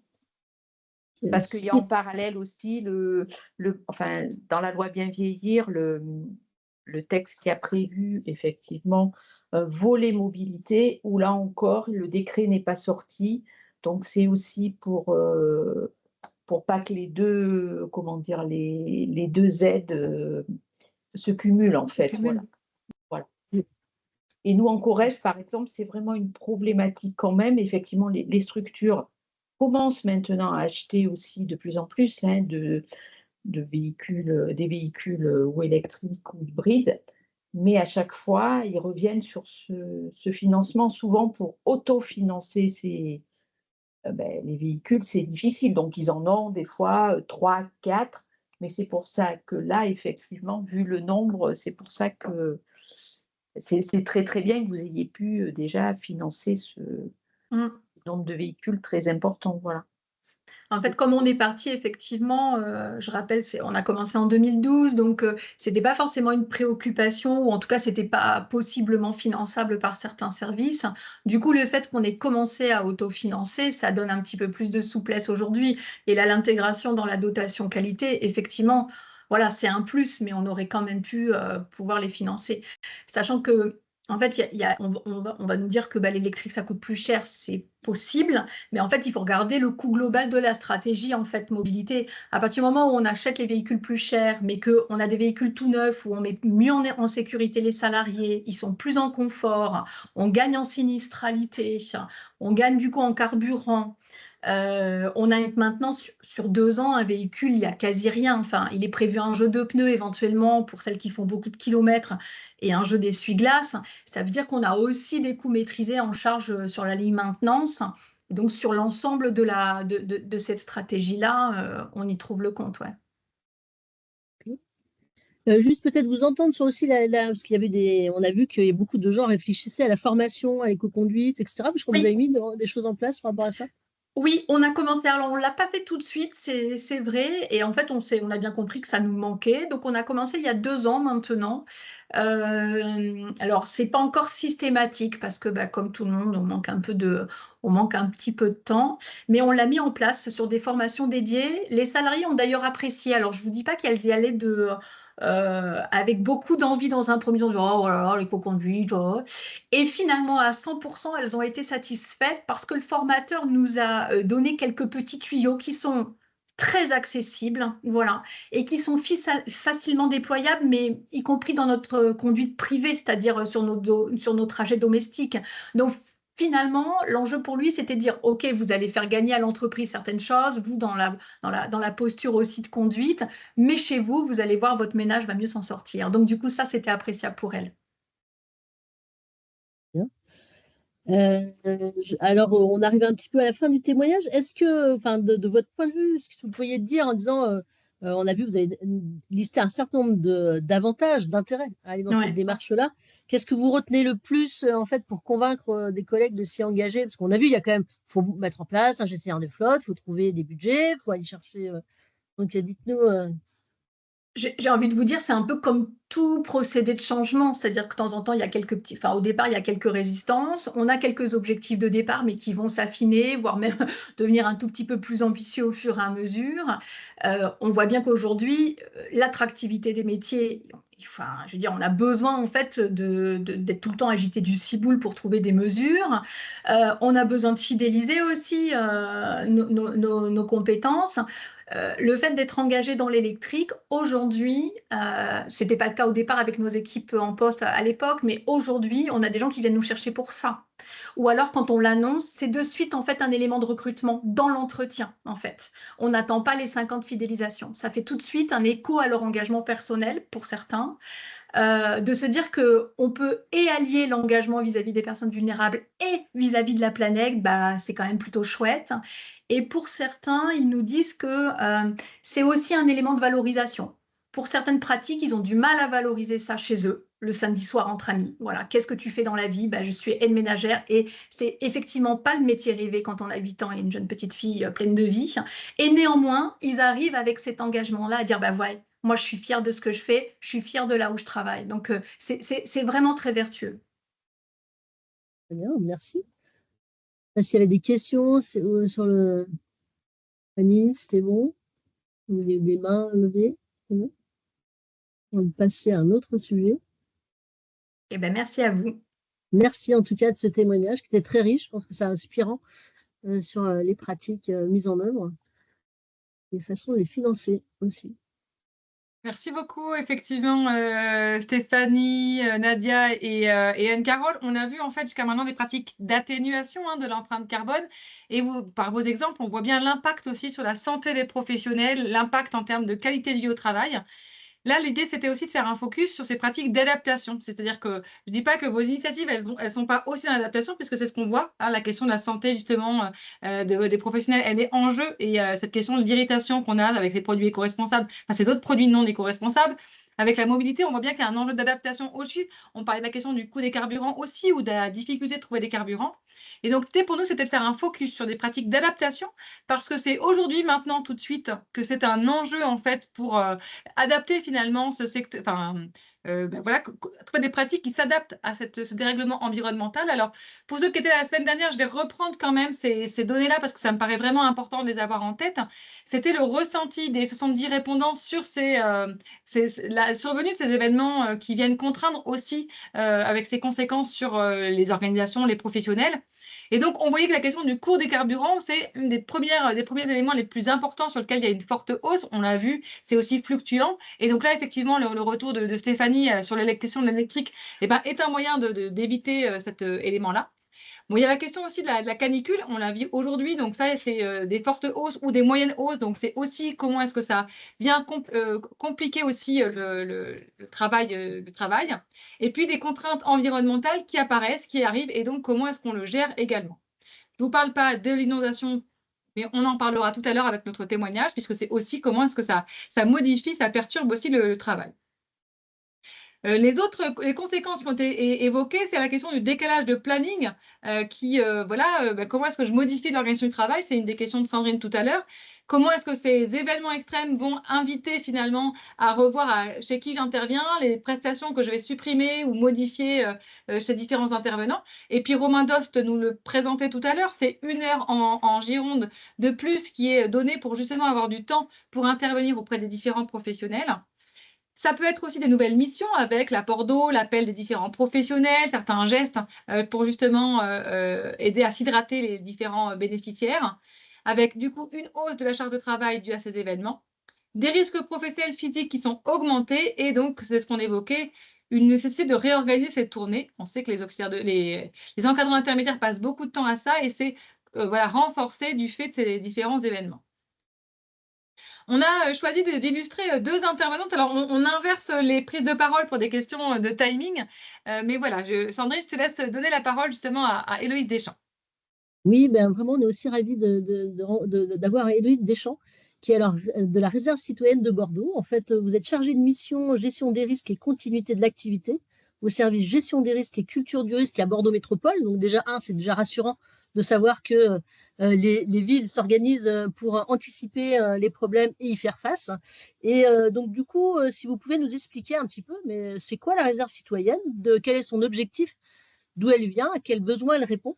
Parce qu'il y a en parallèle aussi, dans la loi Bien Vieillir, le texte qui a prévu effectivement un volet mobilité, où là encore, le décret n'est pas sorti. Donc, c'est aussi pour pas que les deux aides se cumulent, en fait. Voilà. Et nous, en Corrèze, par exemple, c'est vraiment une problématique quand même. Effectivement, les structures commence maintenant à acheter aussi de plus en plus des véhicules ou électriques ou hybrides, mais à chaque fois, ils reviennent sur ce financement, souvent pour autofinancer les véhicules, c'est difficile. Donc, ils en ont des fois 3, 4, mais c'est pour ça que là, effectivement, vu le nombre, c'est pour ça que c'est très, très bien que vous ayez pu déjà financer ce nombre de véhicules très important, voilà. En fait, comme on est parti, effectivement, je rappelle, on a commencé en 2012, donc ce n'était pas forcément une préoccupation, ou en tout cas, ce n'était pas possiblement finançable par certains services. Du coup, le fait qu'on ait commencé à autofinancer, ça donne un petit peu plus de souplesse aujourd'hui. Et là, l'intégration dans la dotation qualité, effectivement, voilà, c'est un plus, mais on aurait quand même pu pouvoir les financer. Sachant que en fait, on va nous dire que l'électrique, ça coûte plus cher, c'est possible, mais en fait, il faut regarder le coût global de la stratégie en fait mobilité. À partir du moment où on achète les véhicules plus chers, mais qu'on a des véhicules tout neufs, où on met mieux en sécurité les salariés, ils sont plus en confort, on gagne en sinistralité, on gagne du coup en carburant. On a maintenant sur 2 ans un véhicule, il n'y a quasi rien. Enfin, il est prévu un jeu de pneus éventuellement pour celles qui font beaucoup de kilomètres et un jeu d'essuie-glace. Ça veut dire qu'on a aussi des coûts maîtrisés en charge sur la ligne maintenance. Donc sur l'ensemble de cette stratégie-là, on y trouve le compte. Ouais. Juste peut-être vous entendre sur aussi parce qu'il y avait on a vu qu'il y a beaucoup de gens réfléchissaient à la formation, à l'éco-conduite, etc. Je crois que vous avez mis des choses en place par rapport à ça. Oui, on a commencé, alors on ne l'a pas fait tout de suite, c'est vrai, et en fait on a bien compris que ça nous manquait, donc on a commencé il y a 2 ans maintenant. Alors c'est pas encore systématique parce que comme tout le monde, on manque un petit peu de temps, mais on l'a mis en place sur des formations dédiées. Les salariés ont d'ailleurs apprécié, alors je ne vous dis pas qu'elles y allaient avec beaucoup d'envie dans un premier temps, oh là là, les co-conduites. Oh. Et finalement, à 100%, elles ont été satisfaites parce que le formateur nous a donné quelques petits tuyaux qui sont très accessibles, voilà, et qui sont facilement déployables, mais y compris dans notre conduite privée, c'est-à-dire sur nos trajets domestiques. Donc, finalement, l'enjeu pour lui, c'était de dire, OK, vous allez faire gagner à l'entreprise certaines choses, vous dans la posture aussi de conduite, mais chez vous, vous allez voir, votre ménage va mieux s'en sortir. Donc, du coup, ça, c'était appréciable pour elle. Alors, on arrive un petit peu à la fin du témoignage. Est-ce que, enfin, de votre point de vue, ce que vous pourriez dire en disant, on a vu, vous avez listé un certain nombre d'avantages, d'intérêts à aller dans cette démarche-là. Qu'est-ce que vous retenez le plus, en fait, pour convaincre des collègues de s'y engager? Parce qu'on a vu, il y a quand même, faut mettre en place un gestionnaire de flotte, faut trouver des budgets, faut aller chercher. Donc, dites-nous. J'ai envie de vous dire, c'est un peu comme tout procédé de changement, c'est-à-dire que de temps en temps, il y a au départ, il y a quelques résistances, on a quelques objectifs de départ, mais qui vont s'affiner, voire même devenir un tout petit peu plus ambitieux au fur et à mesure. On voit bien qu'aujourd'hui, l'attractivité des métiers, enfin, je veux dire, on a besoin en fait d'être tout le temps agité du ciboule pour trouver des mesures. On a besoin de fidéliser aussi nos compétences. Le fait d'être engagé dans l'électrique, aujourd'hui, ce n'était pas le cas au départ avec nos équipes en poste à l'époque, mais aujourd'hui, on a des gens qui viennent nous chercher pour ça. Ou alors, quand on l'annonce, c'est de suite en fait un élément de recrutement dans l'entretien, en fait. On n'attend pas les 50 fidélisations. Ça fait tout de suite un écho à leur engagement personnel pour certains. De se dire qu'on peut et allier l'engagement vis-à-vis des personnes vulnérables et vis-à-vis de la planète, bah, c'est quand même plutôt chouette. Et pour certains, ils nous disent que c'est aussi un élément de valorisation. Pour certaines pratiques, ils ont du mal à valoriser ça chez eux, le samedi soir entre amis. Voilà, qu'est-ce que tu fais dans la vie? Bah, je suis aide ménagère et c'est effectivement pas le métier rêvé quand on a 8 ans et une jeune petite fille pleine de vie. Et néanmoins, ils arrivent avec cet engagement-là à dire, bah ouais, moi je suis fière de ce que je fais, je suis fière de là où je travaille. Donc, c'est vraiment très vertueux. Très bien, merci. S'il y avait des questions sur le Fanny, c'était bon. Il y a eu des mains levées. On va passer à un autre sujet. Eh ben, merci à vous. Merci en tout cas de ce témoignage qui était très riche. Je pense que c'est inspirant sur les pratiques mises en œuvre, les façons de les financer aussi. Merci beaucoup, effectivement, Stéphanie, Nadia et Anne-Carole. On a vu en fait jusqu'à maintenant des pratiques d'atténuation de l'empreinte carbone. Et par vos exemples, on voit bien l'impact aussi sur la santé des professionnels, l'impact en termes de qualité de vie au travail. Là, l'idée, c'était aussi de faire un focus sur ces pratiques d'adaptation. C'est-à-dire que je ne dis pas que vos initiatives, elles sont pas aussi dans l'adaptation, puisque c'est ce qu'on voit. La question de la santé, justement, des professionnels, elle est en jeu. Et cette question de l'irritation qu'on a avec les produits éco-responsables, enfin, c'est d'autres produits non éco-responsables. Avec la mobilité, on voit bien qu'il y a un enjeu d'adaptation aussi. On parlait de la question du coût des carburants aussi, ou de la difficulté de trouver des carburants. Et donc, pour nous, c'était de faire un focus sur des pratiques d'adaptation, parce que c'est aujourd'hui, maintenant, tout de suite, que c'est un enjeu, en fait, pour adapter finalement ce secteur, voilà, trouver des pratiques qui s'adaptent à ce dérèglement environnemental. Alors, pour ceux qui étaient la semaine dernière, je vais reprendre quand même ces données-là parce que ça me paraît vraiment important de les avoir en tête. C'était le ressenti des 70 répondants sur la survenue de ces événements qui viennent contraindre aussi avec ses conséquences sur les organisations, les professionnels. Et donc, on voyait que la question du cours des carburants, c'est une des premiers éléments les plus importants sur lesquels il y a une forte hausse. On l'a vu, c'est aussi fluctuant. Et donc là, effectivement, le retour de Stéphanie sur question de l'électrique est un moyen d'éviter cet élément-là. Bon, il y a la question aussi de la canicule, on l'a vu aujourd'hui, donc ça, c'est des fortes hausses ou des moyennes hausses, donc c'est aussi comment est-ce que ça vient compliquer aussi le travail. Et puis des contraintes environnementales qui apparaissent, qui arrivent, et donc comment est-ce qu'on le gère également. Je ne vous parle pas de l'inondation, mais on en parlera tout à l'heure avec notre témoignage, puisque c'est aussi comment est-ce que ça modifie, ça perturbe aussi le travail. Les conséquences qui ont été évoquées, c'est la question du décalage de planning comment est-ce que je modifie l'organisation du travail? C'est une des questions de Sandrine tout à l'heure. Comment est-ce que ces événements extrêmes vont inviter finalement à revoir chez qui j'interviens, les prestations que je vais supprimer ou modifier chez différents intervenants? Et puis Romain Dost nous le présentait tout à l'heure, c'est 1 heure en Gironde de plus qui est donnée pour justement avoir du temps pour intervenir auprès des différents professionnels. Ça peut être aussi des nouvelles missions avec l'apport d'eau, l'appel des différents professionnels, certains gestes pour justement aider à s'hydrater les différents bénéficiaires, avec du coup une hausse de la charge de travail due à ces événements, des risques professionnels physiques qui sont augmentés et donc, c'est ce qu'on évoquait, une nécessité de réorganiser cette tournée. On sait que les encadrants intermédiaires passent beaucoup de temps à ça et c'est voilà, renforcé du fait de ces différents événements. On a choisi d'illustrer deux intervenantes. Alors, on inverse les prises de parole pour des questions de timing. Mais voilà, Sandrine, je te laisse donner la parole justement à Héloïse Deschamps. Oui, ben vraiment, on est aussi ravis d'avoir Héloïse Deschamps, qui est alors de la réserve citoyenne de Bordeaux. En fait, vous êtes chargée de mission gestion des risques et continuité de l'activité au service gestion des risques et culture du risque à Bordeaux Métropole. Donc déjà, c'est déjà rassurant de savoir que les villes s'organisent pour anticiper les problèmes et y faire face. Et donc du coup, si vous pouvez nous expliquer un petit peu, mais c'est quoi la réserve citoyenne, quel est son objectif, d'où elle vient, à quels besoins elle répond.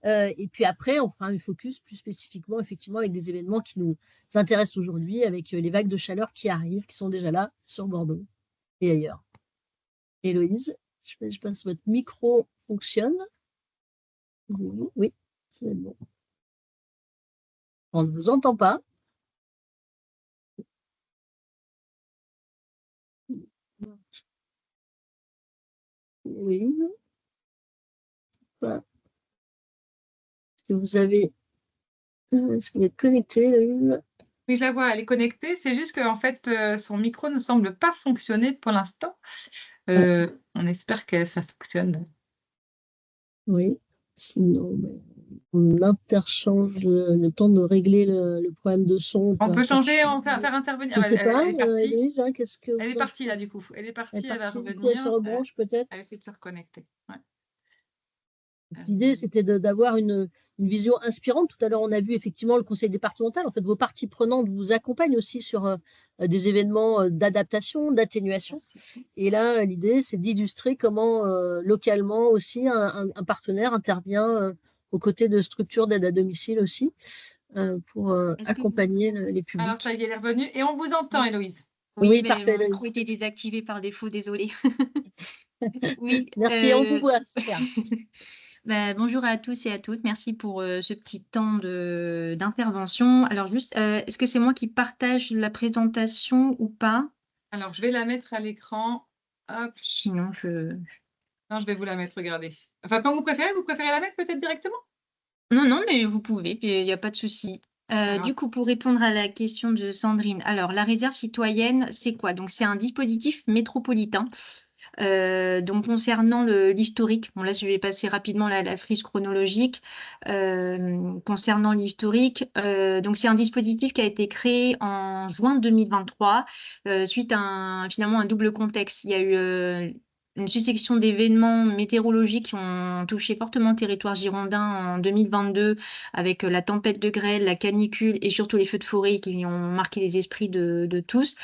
Et puis après, on fera un focus plus spécifiquement, effectivement, avec des événements qui nous intéressent aujourd'hui, avec les vagues de chaleur qui arrivent, qui sont déjà là sur Bordeaux et ailleurs. Héloïse, je pense que votre micro fonctionne. Oui, c'est bon. On ne vous entend pas. Oui. Voilà. Est-ce que vous avez... Est-ce que vous êtes connecté, Héloïse? Oui, je la vois, elle est connectée. C'est juste qu'en fait, son micro ne semble pas fonctionner pour l'instant. On espère que ça fonctionne. Oui, sinon, on interchange le temps de régler le problème de son. On peut changer, on peut faire intervenir. Je ne sais pas, elle est partie. Héloïse, hein, qu'est-ce que Elle est vous en partie là, pensez? du coup. Elle est partie, elle va revenir. Du coup, elle se rebranche peut-être. Elle essaie de se reconnecter. Ouais. L'idée, c'était d'avoir une vision inspirante. Tout à l'heure, on a vu effectivement le conseil départemental. En fait, vos parties prenantes vous accompagnent aussi sur des événements d'adaptation, d'atténuation. Et là, l'idée, c'est d'illustrer comment localement aussi un partenaire intervient aux côtés de structures d'aide à domicile aussi pour accompagner les publics. Alors, ça y est, elle est revenue. Et on vous entend, Héloïse. Oui, parfait. Mon micro était désactivé par défaut, désolée. Oui. Merci, on vous voit. Super. Bonjour à tous et à toutes. Merci pour ce petit temps d'intervention. Alors, juste, est-ce que c'est moi qui partage la présentation ou pas? Alors, je vais la mettre à l'écran. Hop. Sinon, Non, je vais vous la mettre, regardez. Enfin, quand vous préférez la mettre peut-être directement? Non, mais vous pouvez, il n'y a pas de souci. Du coup, pour répondre à la question de Sandrine, alors la réserve citoyenne, c'est quoi? Donc, c'est un dispositif métropolitain. Donc, concernant l'historique, bon, là, je vais passer rapidement la frise chronologique. Concernant l'historique, donc c'est un dispositif qui a été créé en juin 2023 suite à finalement un double contexte. Il y a eu une succession d'événements météorologiques qui ont touché fortement le territoire girondin en 2022 avec la tempête de grêle, la canicule et surtout les feux de forêt qui ont marqué les esprits de tous.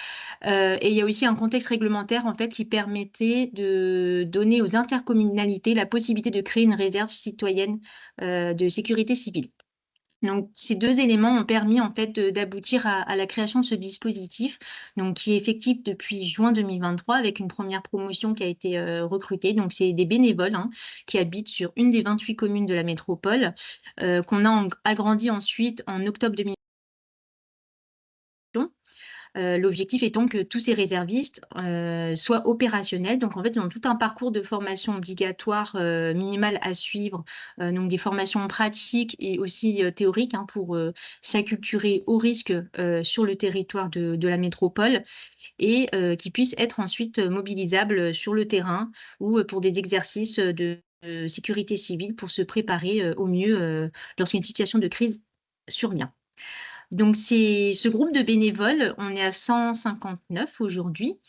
Et il y a aussi un contexte réglementaire en fait qui permettait de donner aux intercommunalités la possibilité de créer une réserve citoyenne de sécurité civile. Donc, ces deux éléments ont permis en fait d'aboutir à la création de ce dispositif, donc qui est effectif depuis juin 2023 avec une première promotion qui a été recrutée. Donc, c'est des bénévoles qui habitent sur une des 28 communes de la métropole, qu'on a agrandi ensuite en octobre 2023. L'objectif étant que tous ces réservistes soient opérationnels. Donc, en fait, ils ont tout un parcours de formation obligatoire minimale à suivre, donc des formations pratiques et aussi théoriques pour s'acculturer au risque sur le territoire de la métropole et qui puissent être ensuite mobilisables sur le terrain ou pour des exercices de sécurité civile pour se préparer au mieux lorsqu'une situation de crise survient. Donc, c'est ce groupe de bénévoles, on est à 159 aujourd'hui.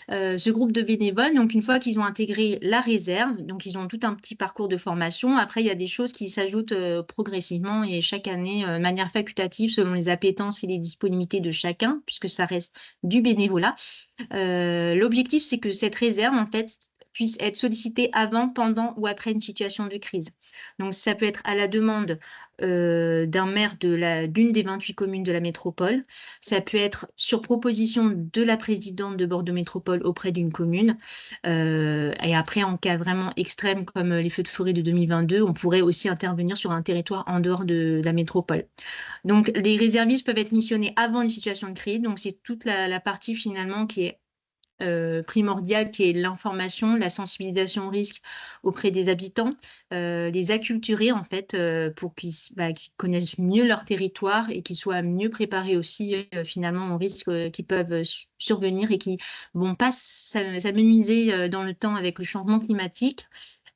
Ce groupe de bénévoles, donc une fois qu'ils ont intégré la réserve, donc ils ont tout un petit parcours de formation. Après, il y a des choses qui s'ajoutent progressivement et chaque année de manière facultative selon les appétences et les disponibilités de chacun, puisque ça reste du bénévolat. L'objectif, c'est que cette réserve, en fait, puisse être sollicité avant, pendant ou après une situation de crise. Donc, ça peut être à la demande d'un maire d'une des 28 communes de la métropole. Ça peut être sur proposition de la présidente de Bordeaux Métropole auprès d'une commune. Et après, en cas vraiment extrême comme les feux de forêt de 2022, on pourrait aussi intervenir sur un territoire en dehors de la métropole. Donc, les réservistes peuvent être missionnés avant une situation de crise. Donc, c'est toute la partie finalement qui est primordiale, qui est l'information, la sensibilisation au risque auprès des habitants, les acculturer en fait pour qu'ils connaissent mieux leur territoire et qu'ils soient mieux préparés aussi finalement aux risques qui peuvent survenir et qui vont pas s'amenuiser dans le temps avec le changement climatique.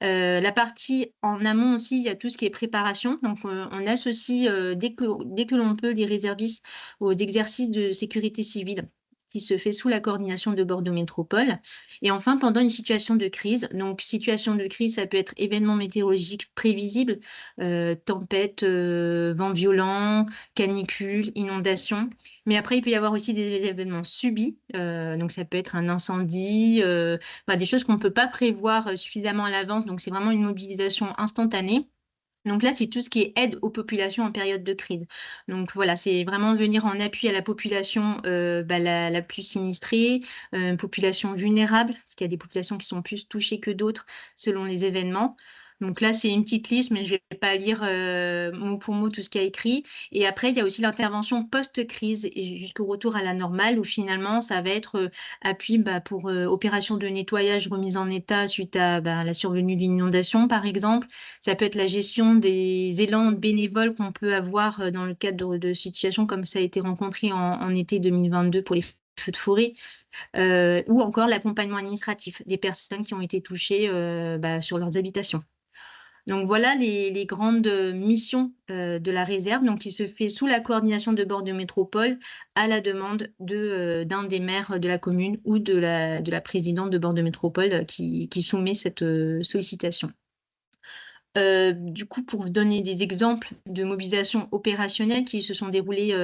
La partie en amont aussi, il y a tout ce qui est préparation. Donc, on associe dès que l'on peut les réservistes aux exercices de sécurité civile qui se fait sous la coordination de Bordeaux Métropole. Et enfin, pendant une situation de crise, donc situation de crise, ça peut être événement météorologique prévisible, tempête, vent violent, canicule, inondation. Mais après, il peut y avoir aussi des événements subis, donc ça peut être un incendie, des choses qu'on ne peut pas prévoir suffisamment à l'avance, donc c'est vraiment une mobilisation instantanée. Donc là, c'est tout ce qui est aide aux populations en période de crise. Donc voilà, c'est vraiment venir en appui à la population la plus sinistrée, population vulnérable, parce qu'il y a des populations qui sont plus touchées que d'autres selon les événements. Donc là, c'est une petite liste, mais je ne vais pas lire mot pour mot tout ce qu'il y a écrit. Et après, il y a aussi l'intervention post-crise jusqu'au retour à la normale, où finalement, ça va être appui pour opération de nettoyage, remise en état suite à la survenue d'une inondation, par exemple. Ça peut être la gestion des élans bénévoles qu'on peut avoir dans le cadre de situations comme ça a été rencontré en été 2022 pour les feux de forêt, ou encore l'accompagnement administratif des personnes qui ont été touchées sur leurs habitations. Donc voilà les grandes missions de la réserve, donc qui se fait sous la coordination de Bordeaux Métropole à la demande d'un des maires de la commune ou de la présidente de Bordeaux Métropole qui soumet cette sollicitation. Du coup, pour vous donner des exemples de mobilisation opérationnelle qui se sont déroulées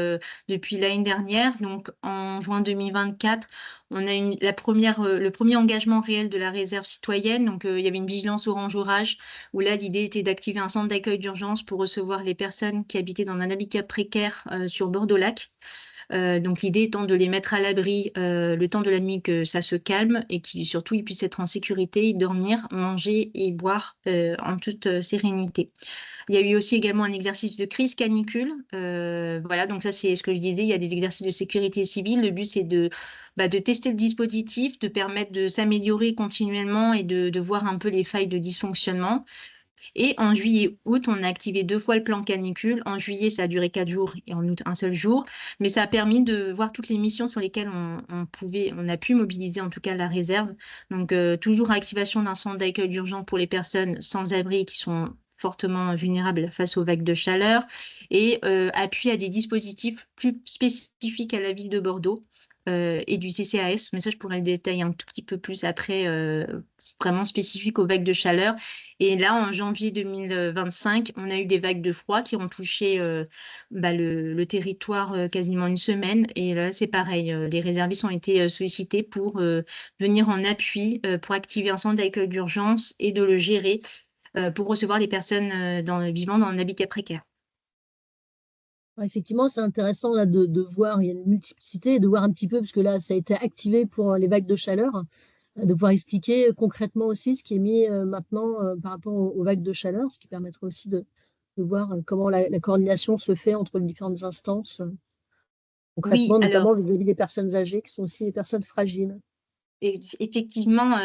depuis l'année dernière, donc en juin 2024, on a eu le premier engagement réel de la réserve citoyenne. Donc, il y avait une vigilance orange orage où là, l'idée était d'activer un centre d'accueil d'urgence pour recevoir les personnes qui habitaient dans un habitat précaire sur Bordeaux-Lac. Donc l'idée étant de les mettre à l'abri le temps de la nuit, que ça se calme et qu'ils surtout ils puissent être en sécurité, dormir, manger et boire en toute sérénité. Il y a eu aussi également un exercice de crise canicule. Voilà, donc ça c'est ce que je disais, il y a des exercices de sécurité civile. Le but c'est de tester le dispositif, de permettre de s'améliorer continuellement et de voir un peu les failles de dysfonctionnement. Et en juillet-août, on a activé 2 fois le plan canicule. En juillet, ça a duré 4 jours et en août, un seul jour. Mais ça a permis de voir toutes les missions sur lesquelles on a pu mobiliser en tout cas la réserve. Donc, toujours activation d'un centre d'accueil d'urgence pour les personnes sans abri qui sont fortement vulnérables face aux vagues de chaleur et appui à des dispositifs plus spécifiques à la ville de Bordeaux. Et du CCAS, mais ça je pourrais le détailler un tout petit peu plus après, vraiment spécifique aux vagues de chaleur. Et là, en janvier 2025, on a eu des vagues de froid qui ont touché le territoire quasiment une semaine. Et là, c'est pareil, les réservistes ont été sollicités pour venir en appui, pour activer un centre d'accueil d'urgence et de le gérer pour recevoir les personnes vivant dans un habitat précaire. Effectivement, c'est intéressant là, de voir, il y a une multiplicité, de voir un petit peu, parce que là, ça a été activé pour les vagues de chaleur, de pouvoir expliquer concrètement aussi ce qui est mis maintenant par rapport aux vagues de chaleur, ce qui permettrait aussi de voir comment la coordination se fait entre les différentes instances, concrètement, notamment vis-à-vis des personnes âgées, qui sont aussi des personnes fragiles. Effectivement,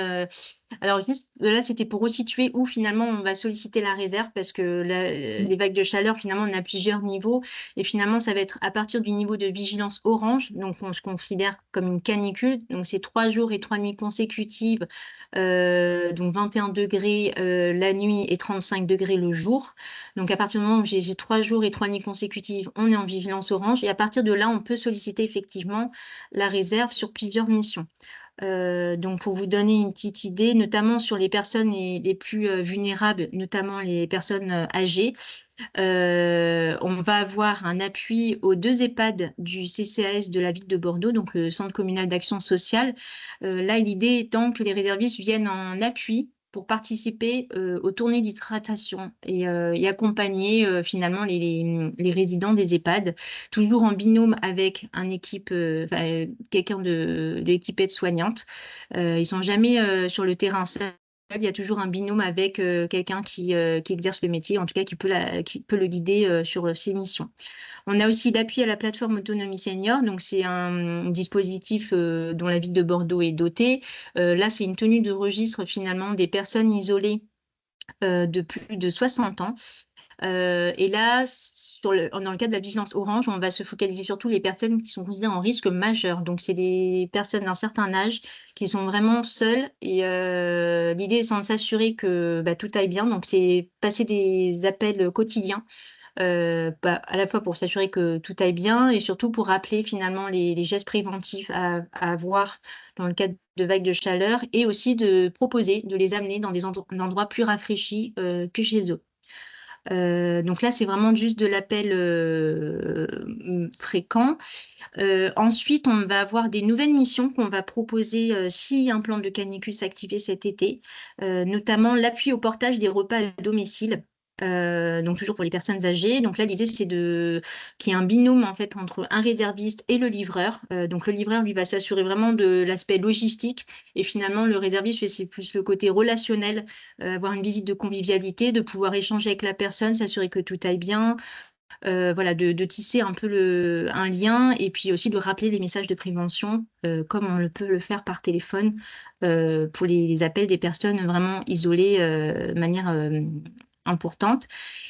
alors juste là, c'était pour resituer où finalement on va solliciter la réserve parce que les vagues de chaleur, finalement, on a plusieurs niveaux et finalement, ça va être à partir du niveau de vigilance orange, donc on se considère comme une canicule, donc c'est 3 jours et 3 nuits consécutives, donc 21 degrés la nuit et 35 degrés le jour. Donc à partir du moment où j'ai 3 jours et 3 nuits consécutives, on est en vigilance orange et à partir de là, on peut solliciter effectivement la réserve sur plusieurs missions. Donc, pour vous donner une petite idée, notamment sur les personnes les plus vulnérables, notamment les personnes âgées, on va avoir un appui aux 2 EHPAD du CCAS de la ville de Bordeaux, donc le Centre communal d'action sociale. Là, l'idée étant que les réservistes viennent en appui pour participer aux tournées d'hydratation et accompagner finalement les résidents des EHPAD, toujours en binôme avec quelqu'un de l'équipe aide-soignante. Ils ne sont jamais sur le terrain seul. Il y a toujours un binôme avec quelqu'un qui exerce le métier, en tout cas qui peut le guider sur ses missions. On a aussi l'appui à la plateforme Autonomie Senior, donc c'est un dispositif dont la ville de Bordeaux est dotée. Là, c'est une tenue de registre finalement des personnes isolées de plus de 60 ans. Et là, dans le cadre de la vigilance orange, on va se focaliser surtout les personnes qui sont considérées en risque majeur. Donc, c'est des personnes d'un certain âge qui sont vraiment seules. Et l'idée étant de s'assurer que tout aille bien. Donc, c'est passer des appels quotidiens. À la fois pour s'assurer que tout aille bien et surtout pour rappeler finalement les gestes préventifs à avoir dans le cadre de vagues de chaleur et aussi de proposer de les amener dans des endroits plus rafraîchis que chez eux. Donc là, c'est vraiment juste de l'appel fréquent. Ensuite, on va avoir des nouvelles missions qu'on va proposer si un plan de canicule s'activait cet été, notamment l'appui au portage des repas à domicile. Donc toujours pour les personnes âgées. Donc là, l'idée, c'est qu'il y ait un binôme en fait entre un réserviste et le livreur. Donc le livreur, lui, va s'assurer vraiment de l'aspect logistique et finalement, le réserviste, c'est plus le côté relationnel, avoir une visite de convivialité, de pouvoir échanger avec la personne, s'assurer que tout aille bien. Voilà, de tisser un peu un lien et puis aussi de rappeler les messages de prévention comme on peut le faire par téléphone pour les appels des personnes vraiment isolées de manière importante.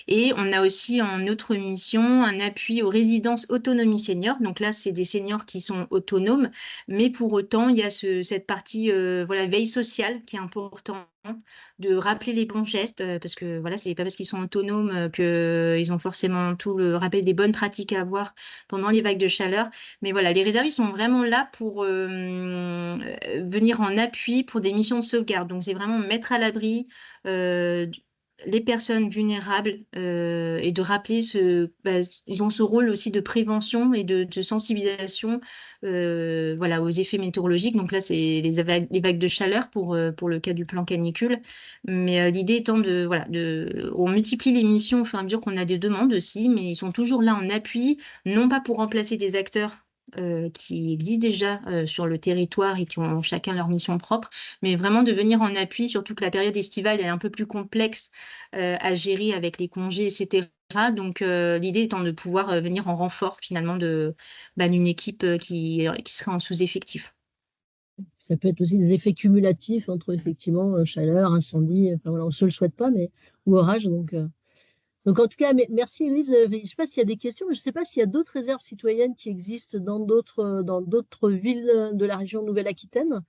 Et on a aussi en autre mission un appui aux résidences autonomie senior. Donc là, c'est des seniors qui sont autonomes, mais pour autant, il y a cette partie veille sociale qui est importante, de rappeler les bons gestes, parce que voilà, c'est pas parce qu'ils sont autonomes qu'ils ont forcément tout le rappel des bonnes pratiques à avoir pendant les vagues de chaleur. Mais voilà, les réservistes sont vraiment là pour venir en appui pour des missions de sauvegarde. Donc c'est vraiment mettre à l'abri les personnes vulnérables et de rappeler ils ont ce rôle aussi de prévention et de sensibilisation aux effets météorologiques. Donc là, c'est les vagues de chaleur pour le cas du plan canicule. Mais l'idée étant on multiplie les missions au fur et à mesure qu'on a des demandes aussi, mais ils sont toujours là en appui, non pas pour remplacer des acteurs qui existent déjà sur le territoire et qui ont chacun leur mission propre, mais vraiment de venir en appui, surtout que la période estivale est un peu plus complexe à gérer avec les congés, etc. Donc l'idée étant de pouvoir venir en renfort finalement d'une équipe qui serait en sous-effectif. Ça peut être aussi des effets cumulatifs entre effectivement chaleur, incendie, enfin, voilà, on ne se le souhaite pas, ou orage. Donc en tout cas, merci Louise. Je ne sais pas s'il y a des questions, mais je ne sais pas s'il y a d'autres réserves citoyennes qui existent dans d'autres villes de la région Nouvelle-Aquitaine.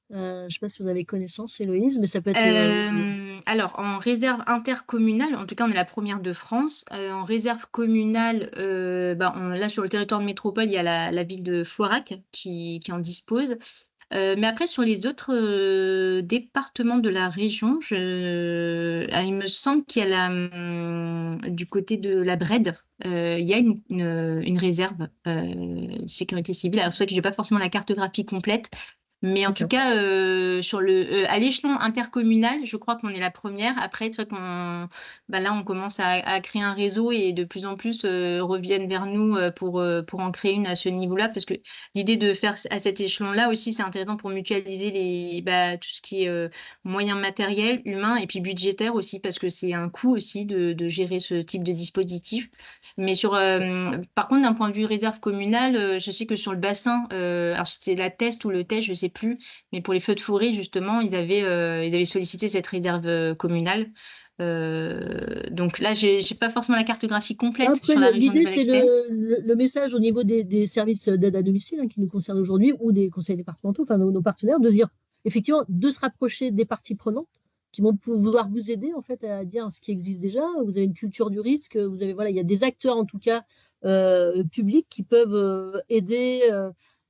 Je ne sais pas si vous avez connaissance, Héloïse, mais ça peut être... Alors, en réserve intercommunale, en tout cas, on est la première de France. En réserve communale, là, sur le territoire de métropole, il y a la ville de Floirac qui en dispose. Mais après, sur les autres départements de la région, il me semble qu'il y a du côté de la Brède, il y a une réserve de sécurité civile. Alors, c'est vrai que je n'ai pas forcément la cartographie complète, mais en tout cas, à l'échelon intercommunal, je crois qu'on est la première. Après, c'est vrai là, on commence à créer un réseau et de plus en plus reviennent vers nous pour en créer une à ce niveau-là. Parce que l'idée de faire à cet échelon-là aussi, c'est intéressant pour mutualiser tout ce qui est moyens matériels, humains et puis budgétaires aussi, parce que c'est un coût aussi de gérer ce type de dispositif. Mais par contre, d'un point de vue réserve communale, je sais que sur le bassin, alors c'est la Teste ou le Teste, je ne sais plus, mais pour les feux de forêt, justement, ils avaient sollicité cette réserve communale. Donc là, je n'ai pas forcément la cartographie complète. Après, sur la région l'idée, c'est le message au niveau des services d'aide à domicile qui nous concernent aujourd'hui, ou des conseils départementaux, enfin nos partenaires, de se dire, effectivement, de se rapprocher des parties prenantes qui vont pouvoir vous aider en fait à dire ce qui existe déjà. Vous avez une culture du risque, il y a des acteurs en tout cas publics qui peuvent aider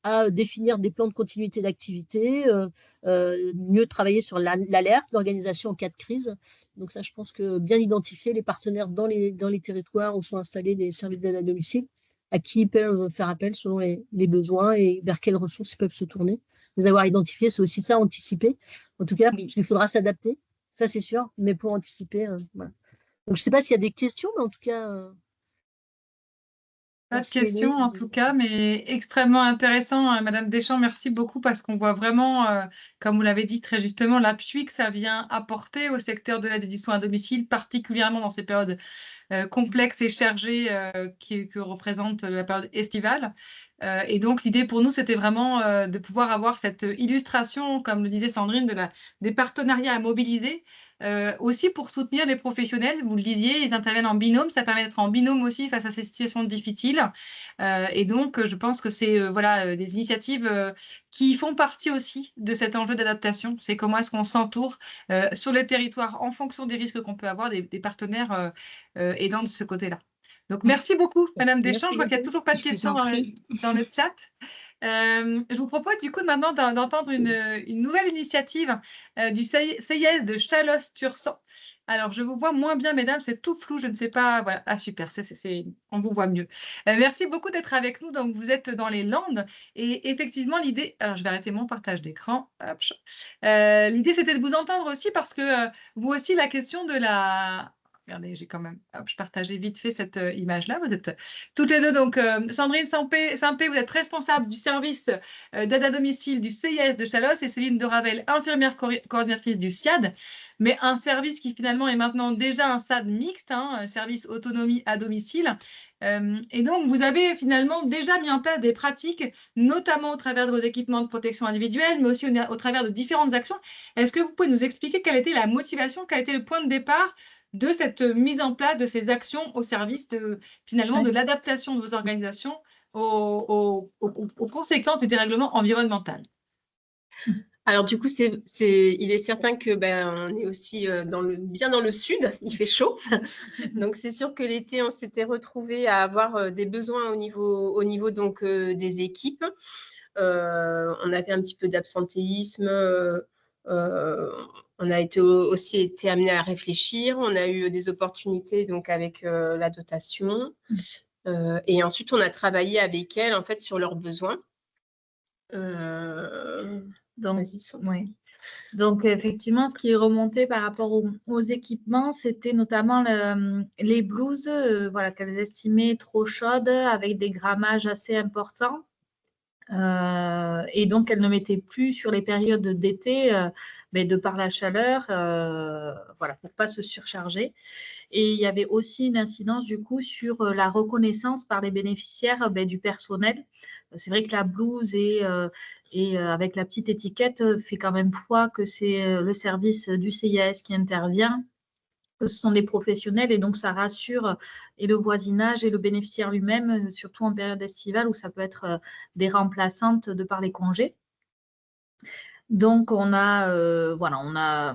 à définir des plans de continuité d'activité, mieux travailler sur l'alerte, l'organisation en cas de crise. Donc ça, je pense que bien identifier les partenaires dans les territoires où sont installés les services d'aide à domicile, à qui ils peuvent faire appel selon les besoins et vers quelles ressources ils peuvent se tourner. Les avoir identifiés, c'est aussi ça, anticiper. En tout cas, Oui. parce qu'il faudra s'adapter, ça c'est sûr, mais pour anticiper, voilà. Donc je ne sais pas s'il y a des questions, mais en tout cas... Pas de merci, questions en Élise. tout cas, mais extrêmement intéressant. Madame Deschamps, merci beaucoup parce qu'on voit vraiment, comme vous l'avez dit très justement, l'appui que ça vient apporter au secteur de l'aide et du soin à domicile, particulièrement dans ces périodes complexes et chargées que représente la période estivale. Et donc l'idée pour nous, c'était vraiment de pouvoir avoir cette illustration, comme le disait Sandrine, des partenariats à mobiliser. Aussi pour soutenir les professionnels, vous le disiez, ils interviennent en binôme, ça permet d'être en binôme aussi face à ces situations difficiles. Et donc, je pense que c'est voilà, des initiatives qui font partie aussi de cet enjeu d'adaptation. C'est comment est-ce qu'on s'entoure sur les territoires en fonction des risques qu'on peut avoir, des partenaires aidants de ce côté-là. Donc, merci beaucoup, Madame Deschamps. Je vois qu'il n'y a toujours pas de questions dans le chat. Je vous propose du coup maintenant d'entendre une nouvelle initiative du CIS de Chalosse-Tursan. Alors, je vous vois moins bien, mesdames, c'est tout flou, je ne sais pas. Voilà. Ah, super, on vous voit mieux. Merci beaucoup d'être avec nous. Donc, vous êtes dans les Landes. Et effectivement, l'idée... Alors, je vais arrêter mon partage d'écran. L'idée, c'était de vous entendre aussi parce que vous aussi, la question de la... Regardez, j'ai quand même, hop, je partageais vite fait cette image-là. Vous êtes toutes les deux, donc Sandrine Sampé, vous êtes responsable du service d'aide à domicile du CIS de Chalosse et Céline de Ravel, infirmière coordinatrice du SIAD, mais un service qui finalement est maintenant déjà un SAD mixte, hein, service autonomie à domicile. Et donc, vous avez finalement déjà mis en place des pratiques, notamment au travers de vos équipements de protection individuelle, mais aussi au travers de différentes actions. Est-ce que vous pouvez nous expliquer quelle était la motivation, quel a été le point de départ de cette mise en place de ces actions au service finalement de l'adaptation de vos organisations aux conséquences du dérèglement environnemental? Alors du coup, il est certain que on est aussi bien dans le sud, il fait chaud. Donc c'est sûr que l'été, on s'était retrouvé à avoir des besoins au niveau donc des équipes. On avait un petit peu d'absentéisme. On a aussi été amené à réfléchir. On a eu des opportunités donc avec la dotation. Et ensuite, on a travaillé avec elles en fait sur leurs besoins. Donc, effectivement, ce qui est remonté par rapport aux équipements, c'était notamment les blouses voilà, qu'elles estimaient trop chaudes avec des grammages assez importants. Et donc, elles ne mettaient plus sur les périodes d'été, mais de par la chaleur, voilà, pour ne pas se surcharger. Et il y avait aussi une incidence du coup sur la reconnaissance par les bénéficiaires du personnel. C'est vrai que la blouse et avec la petite étiquette fait quand même foi que c'est le service du CIAS qui intervient, que ce sont des professionnels et donc ça rassure et le voisinage et le bénéficiaire lui-même, surtout en période estivale où ça peut être des remplaçantes de par les congés. Donc on a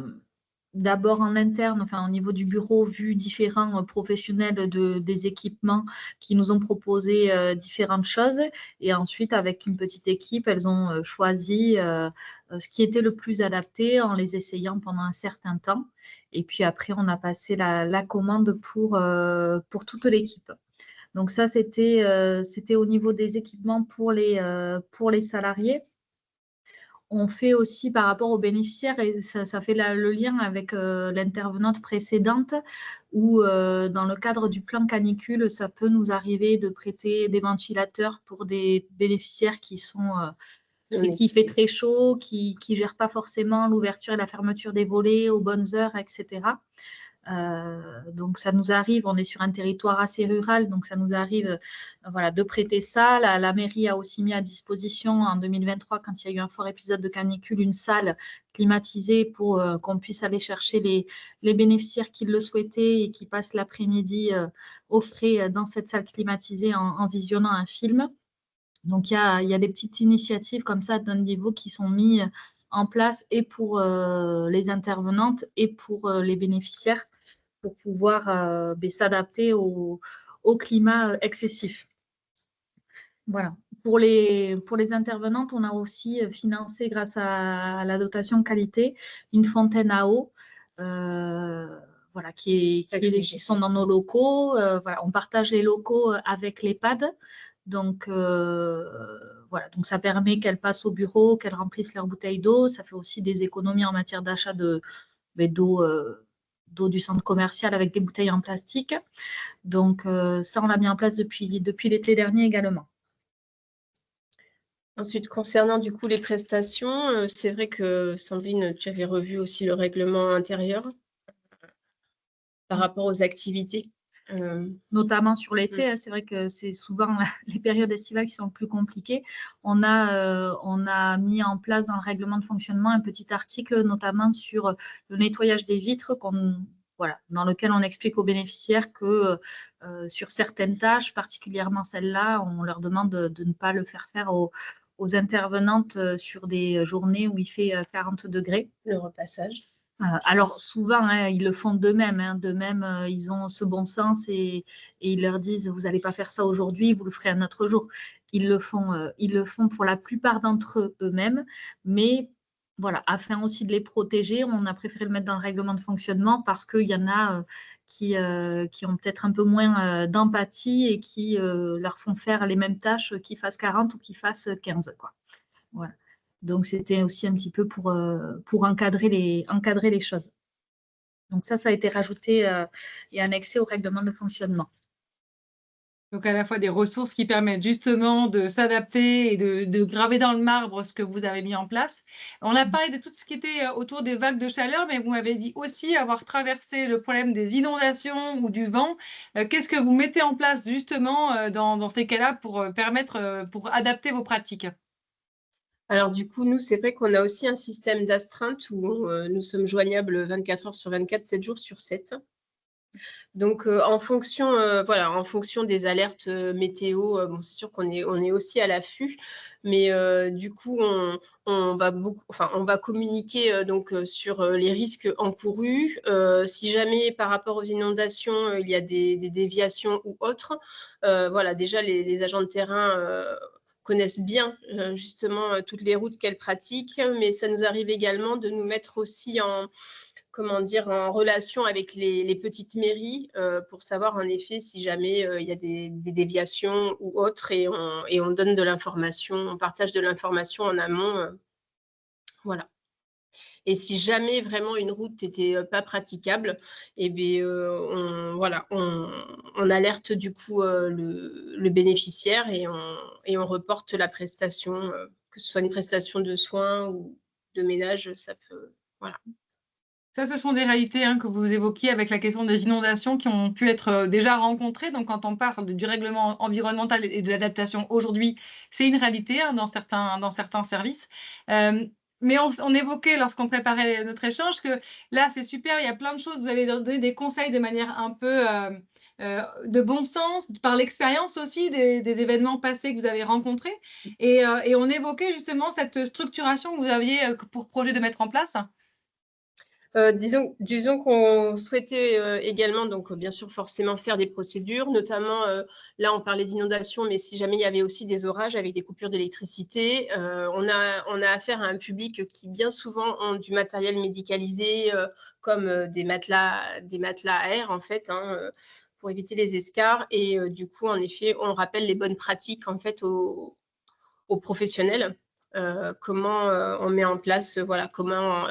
d'abord en interne, enfin au niveau du bureau, vu différents professionnels des équipements qui nous ont proposé différentes choses. Et ensuite, avec une petite équipe, elles ont choisi ce qui était le plus adapté en les essayant pendant un certain temps. Et puis après, on a passé la commande pour toute l'équipe. Donc ça, c'était au niveau des équipements pour les salariés. On fait aussi par rapport aux bénéficiaires, et ça fait le lien avec l'intervenante précédente, où dans le cadre du plan canicule, ça peut nous arriver de prêter des ventilateurs pour des bénéficiaires qui fait très chaud, qui ne gèrent pas forcément l'ouverture et la fermeture des volets aux bonnes heures, etc. Donc ça nous arrive, on est sur un territoire assez rural, donc ça nous arrive voilà, de prêter ça. La mairie a aussi mis à disposition en 2023, quand il y a eu un fort épisode de canicule, une salle climatisée pour qu'on puisse aller chercher les bénéficiaires qui le souhaitaient et qui passent l'après-midi au frais dans cette salle climatisée en visionnant un film. Donc il y a des petites initiatives comme ça d'un niveau qui sont mis en place et pour les intervenantes et pour les bénéficiaires pour pouvoir s'adapter au climat excessif. Voilà. Pour les intervenantes, on a aussi financé, grâce à la dotation qualité, une fontaine à eau, voilà, qui sont dans nos locaux. Voilà, on partage les locaux avec l'EHPAD. Donc, voilà, donc ça permet qu'elles passent au bureau, qu'elles remplissent leurs bouteilles d'eau. Ça fait aussi des économies en matière d'achat d'eau du centre commercial avec des bouteilles en plastique. Donc, ça, on l'a mis en place depuis l'été dernier également. Ensuite, concernant du coup les prestations, c'est vrai que Sandrine, tu avais revu aussi le règlement intérieur par rapport aux activités. Notamment sur l'été, hein, c'est vrai que c'est souvent les périodes estivales qui sont plus compliquées. On a mis en place dans le règlement de fonctionnement un petit article, notamment sur le nettoyage des vitres, voilà, dans lequel on explique aux bénéficiaires que sur certaines tâches, particulièrement celles-là, on leur demande de ne pas le faire aux intervenantes sur des journées où il fait 40 degrés. Le repassage. Alors souvent, hein, ils le font d'eux-mêmes. Hein, ils ont ce bon sens et ils leur disent, vous n'allez pas faire ça aujourd'hui, vous le ferez un autre jour. Ils le font pour la plupart d'entre eux-mêmes, mais voilà, afin aussi de les protéger, on a préféré le mettre dans le règlement de fonctionnement parce qu'il y en a qui ont peut-être un peu moins d'empathie et qui leur font faire les mêmes tâches qu'ils fassent 40 ou qu'ils fassent 15, quoi. Voilà. Donc, c'était aussi un petit peu pour encadrer les choses. Donc, ça a été rajouté et annexé au règlement de fonctionnement. Donc, à la fois des ressources qui permettent justement de s'adapter et de graver dans le marbre ce que vous avez mis en place. On a parlé de tout ce qui était autour des vagues de chaleur, mais vous m'avez dit aussi avoir traversé le problème des inondations ou du vent. Qu'est-ce que vous mettez en place justement dans ces cas-là pour pour adapter vos pratiques? Alors du coup, nous, c'est vrai qu'on a aussi un système d'astreinte où nous sommes joignables 24 heures sur 24, 7 jours sur 7. Donc, en fonction des alertes météo, bon, c'est sûr qu'on est aussi à l'affût, mais du coup, on va communiquer donc sur les risques encourus. Si jamais par rapport aux inondations, il y a des déviations ou autres, voilà, déjà les agents de terrain connaissent bien justement toutes les routes qu'elles pratiquent, mais ça nous arrive également de nous mettre aussi en relation avec les petites mairies pour savoir en effet si jamais il y a des déviations ou autres et on donne de l'information, on partage de l'information en amont. Voilà. Et si jamais vraiment une route n'était pas praticable, eh bien, on alerte du coup le bénéficiaire et on reporte la prestation, que ce soit une prestation de soins ou de ménage, ça peut, voilà. Ça, ce sont des réalités que vous évoquiez avec la question des inondations qui ont pu être déjà rencontrées. Donc, quand on parle du règlement environnemental et de l'adaptation aujourd'hui, c'est une réalité dans certains services. Mais on évoquait lorsqu'on préparait notre échange que là, c'est super, il y a plein de choses. Vous avez donné des conseils de manière un peu de bon sens, par l'expérience aussi des événements passés que vous avez rencontrés. Et on évoquait justement cette structuration que vous aviez pour projet de mettre en place. Disons qu'on souhaitait également, donc bien sûr forcément faire des procédures, notamment là on parlait d'inondation, mais si jamais il y avait aussi des orages avec des coupures d'électricité, on a affaire à un public qui bien souvent ont du matériel médicalisé comme des matelas à air en fait, pour éviter les escarres, et du coup en effet on rappelle les bonnes pratiques en fait aux professionnels. Comment on met en place comment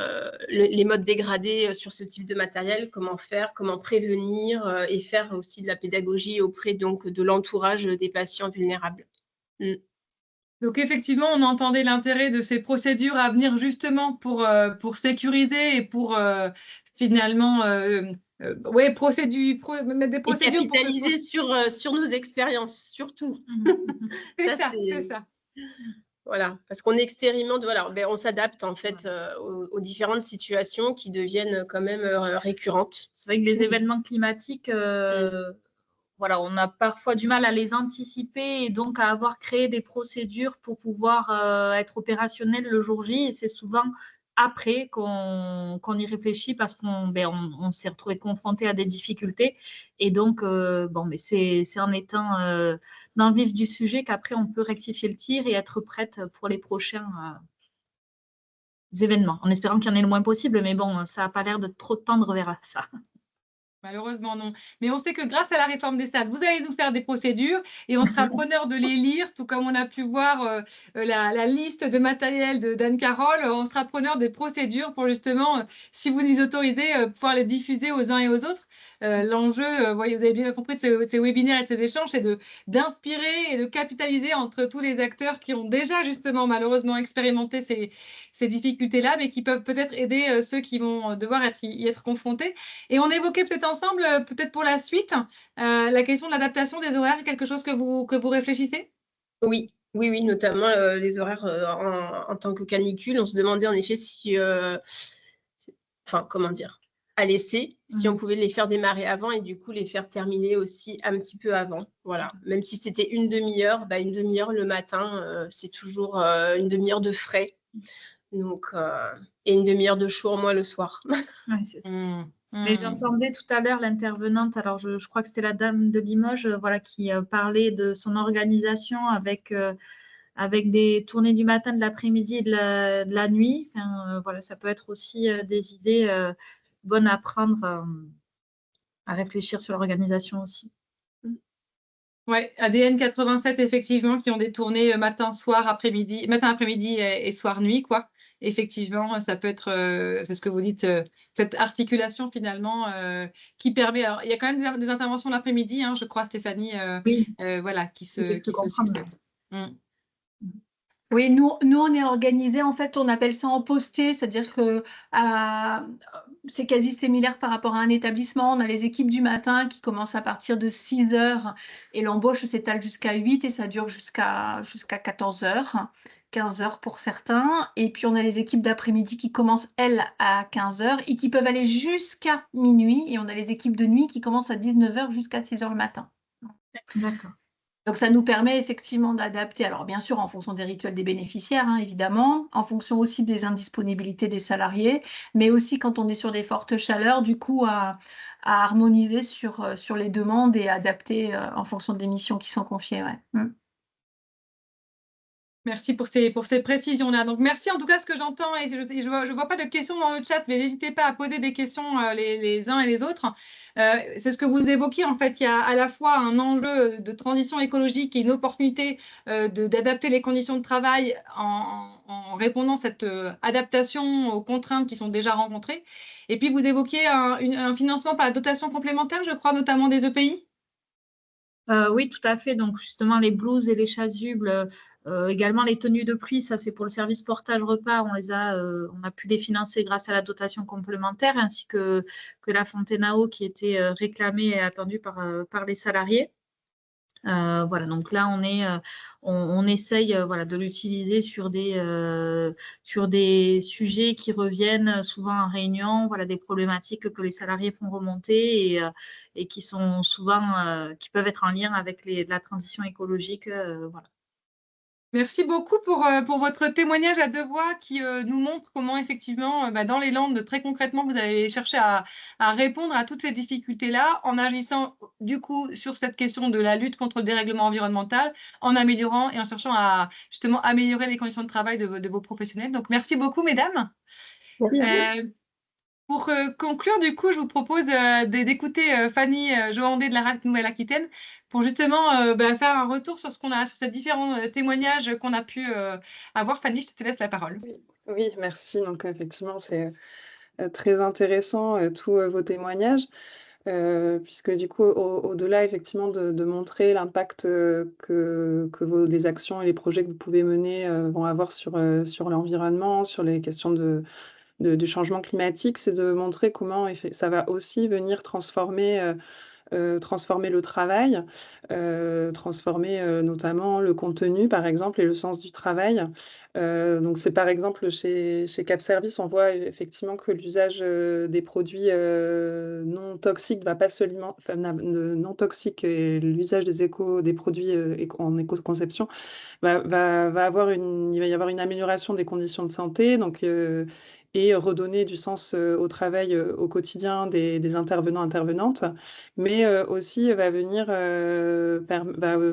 les modes dégradés sur ce type de matériel, comment faire, comment prévenir et faire aussi de la pédagogie auprès donc de l'entourage des patients vulnérables. Donc effectivement, on entendait l'intérêt de ces procédures à venir justement pour sécuriser et pour finalement mettre des procédures et capitaliser sur nos expériences surtout. C'est ça. Voilà, parce qu'on expérimente, on s'adapte en fait aux différentes situations qui deviennent quand même récurrentes. C'est vrai que les événements climatiques, on a parfois du mal à les anticiper et donc à avoir créé des procédures pour pouvoir être opérationnel le jour J. Et c'est souvent après qu'on y réfléchit parce qu'on s'est retrouvé confronté à des difficultés. Et donc, mais c'est en étant dans le vif du sujet qu'après, on peut rectifier le tir et être prête pour les prochains événements, en espérant qu'il y en ait le moins possible. Mais bon, ça n'a pas l'air de trop tendre vers ça. Malheureusement, non. Mais on sait que grâce à la réforme des salles, vous allez nous faire des procédures et on sera preneur de les lire, tout comme on a pu voir la liste de matériel d'Anne-Carole. On sera preneur des procédures pour justement, si vous nous autorisez, pouvoir les diffuser aux uns et aux autres. L'enjeu, vous avez bien compris de ces webinaires et de ces échanges, c'est d'inspirer et de capitaliser entre tous les acteurs qui ont déjà justement malheureusement expérimenté ces difficultés-là, mais qui peuvent peut-être aider ceux qui vont devoir y être confrontés. Et on évoquait peut-être ensemble, peut-être pour la suite, la question de l'adaptation des horaires, quelque chose que vous réfléchissez? Oui, notamment les horaires en tant que canicule. On se demandait en effet si, enfin, comment dire, à l'essai, si on pouvait les faire démarrer avant et du coup les faire terminer aussi un petit peu avant. Voilà, même si c'était une demi-heure, une demi-heure le matin, c'est toujours une demi-heure de frais. Donc, et une demi-heure de chaud en moins le soir. Ouais, c'est ça. Mais j'entendais tout à l'heure l'intervenante, alors je crois que c'était la dame de Limoges, voilà, qui parlait de son organisation avec des tournées du matin, de l'après-midi et de la nuit. Enfin, voilà, ça peut être aussi des idées bonnes à prendre, à réfléchir sur l'organisation aussi. Ouais, ADN 87, effectivement, qui ont des tournées matin, après-midi et soir-nuit, quoi. Effectivement, ça peut être, c'est ce que vous dites, cette articulation finalement qui permet. Alors, il y a quand même des interventions l'après-midi, hein, je crois, Stéphanie, voilà, qui se succèdent. Oui, nous, on est organisé, en fait, on appelle ça en posté, c'est-à-dire que c'est quasi similaire par rapport à un établissement. On a les équipes du matin qui commencent à partir de 6 heures et l'embauche s'étale jusqu'à 8 et ça dure jusqu'à 14 heures, 15 heures pour certains. Et puis, on a les équipes d'après-midi qui commencent, elles, à 15 heures et qui peuvent aller jusqu'à minuit. Et on a les équipes de nuit qui commencent à 19 heures jusqu'à 6 heures le matin. D'accord. Donc, ça nous permet effectivement d'adapter, alors bien sûr en fonction des rituels des bénéficiaires, hein, évidemment, en fonction aussi des indisponibilités des salariés, mais aussi quand on est sur des fortes chaleurs, du coup, à harmoniser sur les demandes et adapter en fonction des missions qui sont confiées. Ouais. Merci pour ces précisions-là. Donc, merci en tout cas ce que j'entends et je vois pas de questions dans le chat, mais n'hésitez pas à poser des questions les uns et les autres. C'est ce que vous évoquiez, en fait, il y a à la fois un enjeu de transition écologique et une opportunité d'adapter les conditions de travail en répondant à cette adaptation aux contraintes qui sont déjà rencontrées. Et puis, vous évoquiez un financement par la dotation complémentaire, je crois, notamment des EPI. Oui, tout à fait. Donc, justement, les blouses et les chasubles, également les tenues de pluie, ça c'est pour le service portage repas. On a pu les financer grâce à la dotation complémentaire, ainsi que la fontaine à eau qui était réclamée et attendue par les salariés. Voilà, donc là on essaye voilà, de l'utiliser sur des sujets qui reviennent souvent en réunion, voilà, des problématiques que les salariés font remonter et qui sont souvent qui peuvent être en lien avec la transition écologique. Voilà. Merci beaucoup pour votre témoignage à deux voix qui nous montre comment effectivement dans les Landes, très concrètement, vous avez cherché à répondre à toutes ces difficultés-là en agissant du coup sur cette question de la lutte contre le dérèglement environnemental, en améliorant et en cherchant à justement améliorer les conditions de travail de vos professionnels. Donc merci beaucoup mesdames. Pour conclure, du coup, je vous propose d'écouter Fanny Joandé de la RAC Nouvelle-Aquitaine pour justement faire un retour sur sur ces différents témoignages qu'on a pu avoir. Fanny, je te laisse la parole. Oui, merci. Donc, effectivement, c'est très intéressant tous vos témoignages, puisque du coup, au-delà, effectivement, de montrer l'impact que les actions et les projets que vous pouvez mener vont avoir sur l'environnement, sur les questions du changement climatique, c'est de montrer comment ça va aussi venir transformer le travail, transformer notamment le contenu, par exemple, et le sens du travail. Donc, c'est par exemple chez Cap Service, on voit effectivement que l'usage des produits non toxiques va pas seulement, non toxiques et l'usage des produits en éco-conception il va y avoir une amélioration des conditions de santé. Donc, et redonner du sens au travail au quotidien des intervenants, intervenantes, mais aussi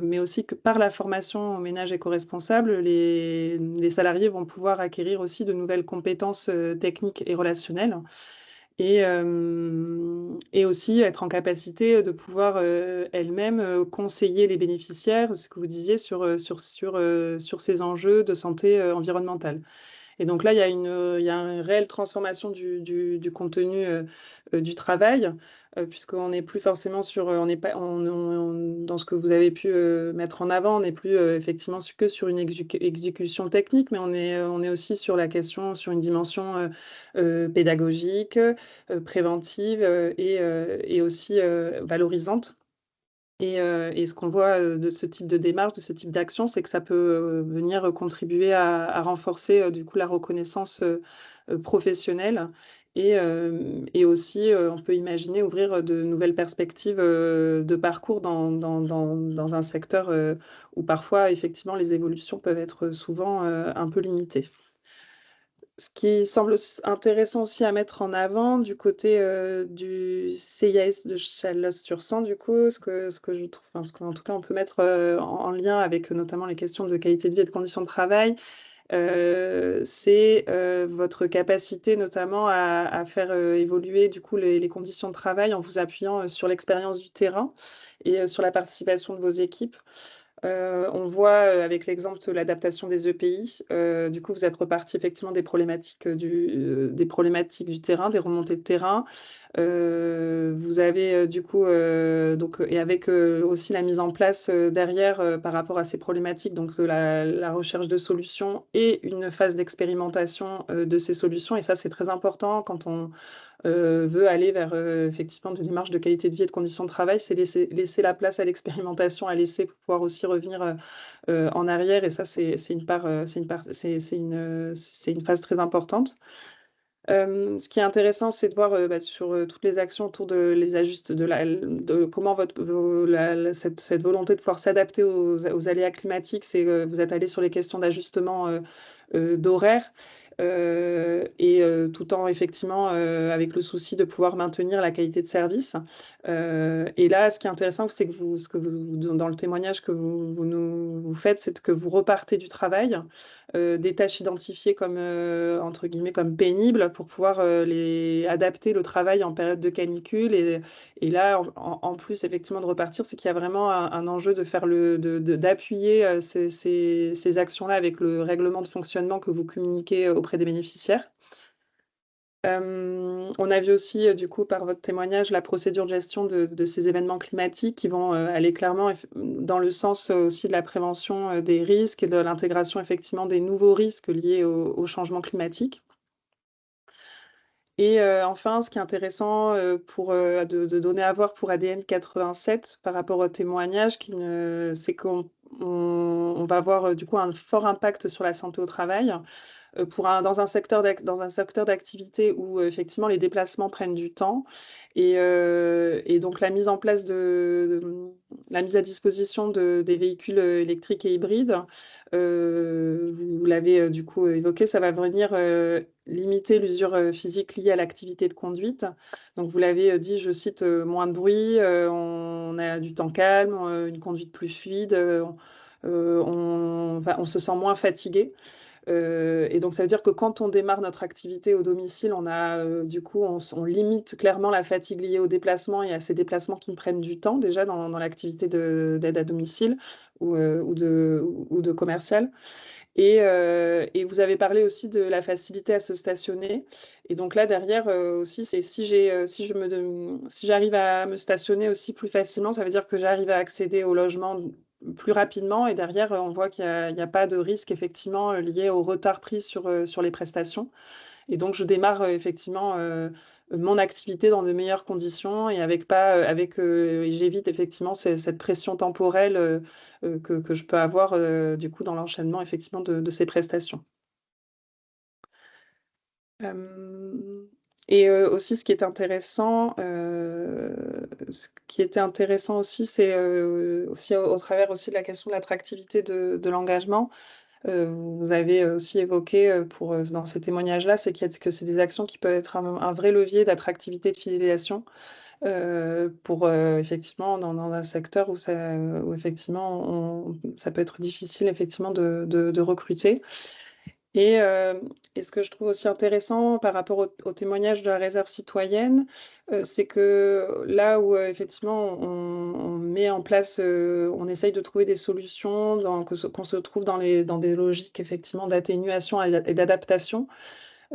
mais aussi que par la formation au ménage éco-responsable, les salariés vont pouvoir acquérir aussi de nouvelles compétences techniques et relationnelles. Et aussi être en capacité de pouvoir elle-même conseiller les bénéficiaires, ce que vous disiez, sur ces enjeux de santé environnementale. Et donc là, il y a une réelle transformation du contenu du travail, puisqu'on n'est plus forcément on n'est pas, dans ce que vous avez pu mettre en avant, on n'est plus effectivement que sur une exécution technique, mais on est aussi sur la question, sur une dimension pédagogique, préventive et aussi valorisante. Et ce qu'on voit de ce type de démarche, de ce type d'action, c'est que ça peut venir contribuer à renforcer du coup la reconnaissance professionnelle et aussi on peut imaginer ouvrir de nouvelles perspectives de parcours dans un secteur où parfois effectivement les évolutions peuvent être souvent un peu limitées. Ce qui semble intéressant aussi à mettre en avant du côté du CIAS de Chalosse-sur-Sang, du coup, ce que je trouve, enfin, ce qu'en tout cas on peut mettre en lien avec notamment les questions de qualité de vie et de conditions de travail, c'est votre capacité notamment à faire évoluer du coup les conditions de travail en vous appuyant sur l'expérience du terrain et sur la participation de vos équipes. On voit avec l'exemple de l'adaptation des EPI, du coup vous êtes reparti effectivement des problématiques du terrain, des remontées de terrain. Vous avez du coup donc et avec aussi la mise en place derrière par rapport à ces problématiques, donc la recherche de solutions et une phase d'expérimentation de ces solutions. Et ça c'est très important quand on veut aller vers effectivement des démarches de qualité de vie et de conditions de travail, c'est laisser la place à l'expérimentation, à laisser pouvoir aussi revenir en arrière. Et ça c'est une phase très importante. Ce qui est intéressant, c'est de voir sur toutes les actions autour de les ajustes de comment cette volonté de pouvoir s'adapter aux aléas climatiques, c'est vous êtes allé sur les questions d'ajustement d'horaire et tout en effectivement avec le souci de pouvoir maintenir la qualité de service. Et là, ce qui est intéressant, c'est que dans le témoignage que vous faites, c'est que vous repartez du travail, des tâches identifiées comme entre guillemets comme pénibles pour pouvoir adapter le travail en période de canicule. Et là, en plus effectivement de repartir, c'est qu'il y a vraiment un enjeu de faire d'appuyer ces actions-là avec le règlement de fonctionnement que vous communiquez auprès des bénéficiaires. On a vu aussi, du coup, par votre témoignage, la procédure de gestion de ces événements climatiques qui vont aller clairement dans le sens aussi de la prévention des risques et de l'intégration effectivement des nouveaux risques liés au changement climatique. Et enfin, ce qui est intéressant de donner à voir pour ADN 87 par rapport au témoignage, c'est qu'on va avoir du coup un fort impact sur la santé au travail. Dans un secteur d'activité où effectivement les déplacements prennent du temps et donc la mise en place la mise à disposition des véhicules électriques et hybrides, vous l'avez du coup évoqué, ça va venir limiter l'usure physique liée à l'activité de conduite. Donc vous l'avez dit, je cite, moins de bruit, on a du temps calme, une conduite plus fluide, on se sent moins fatigué. Et donc ça veut dire que quand on démarre notre activité au domicile, du coup on limite clairement la fatigue liée au déplacement et à ces déplacements qui prennent du temps déjà dans l'activité d'aide à domicile ou de commercial. Et vous avez parlé aussi de la facilité à se stationner. Et donc là derrière aussi, c'est si j'arrive à me stationner aussi plus facilement, ça veut dire que j'arrive à accéder au logement plus rapidement et derrière on voit qu'il n'y a pas de risque effectivement lié au retard pris sur les prestations. Et donc je démarre effectivement mon activité dans de meilleures conditions et j'évite effectivement cette pression temporelle que je peux avoir du coup dans l'enchaînement effectivement de ces prestations. Et aussi, ce qui était intéressant aussi, c'est aussi au travers aussi de la question de l'attractivité de l'engagement, vous avez aussi évoqué dans ces témoignages-là, que c'est des actions qui peuvent être un vrai levier d'attractivité, de fidélisation pour effectivement dans un secteur où effectivement ça peut être difficile effectivement de recruter. Et ce que je trouve aussi intéressant par rapport au témoignage de la réserve citoyenne, c'est que là où effectivement on met en place, on essaye de trouver des solutions, qu'on se trouve dans des logiques effectivement d'atténuation et d'adaptation,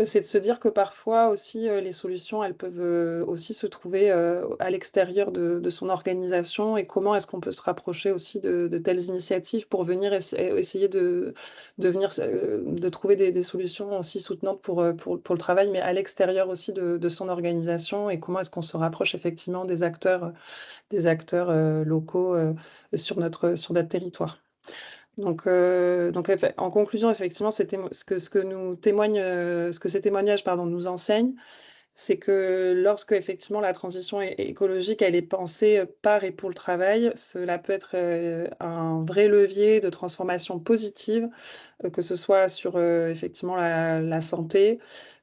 c'est de se dire que parfois aussi les solutions, elles peuvent aussi se trouver à l'extérieur de son organisation, et comment est-ce qu'on peut se rapprocher aussi de telles initiatives pour venir essayer de trouver des solutions aussi soutenantes pour le travail, mais à l'extérieur aussi de son organisation, et comment est-ce qu'on se rapproche effectivement des acteurs locaux sur notre territoire. Donc, en conclusion, effectivement, ce que ces témoignages nous enseignent, c'est que lorsque effectivement la transition écologique, elle est pensée par et pour le travail, cela peut être un vrai levier de transformation positive, que ce soit sur effectivement la santé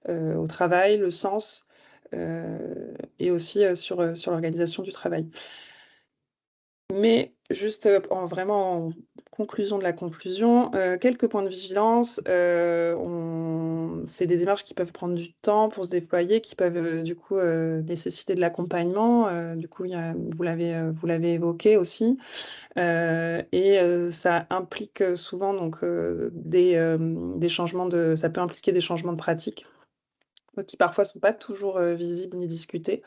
au travail, le sens, et aussi sur l'organisation du travail. Mais juste vraiment en conclusion de la conclusion, quelques points de vigilance. C'est des démarches qui peuvent prendre du temps pour se déployer, qui peuvent du coup nécessiter de l'accompagnement. Du coup, vous l'avez évoqué aussi. Ça implique souvent donc, des changements ça peut impliquer des changements de pratiques qui parfois ne sont pas toujours visibles ni discutés.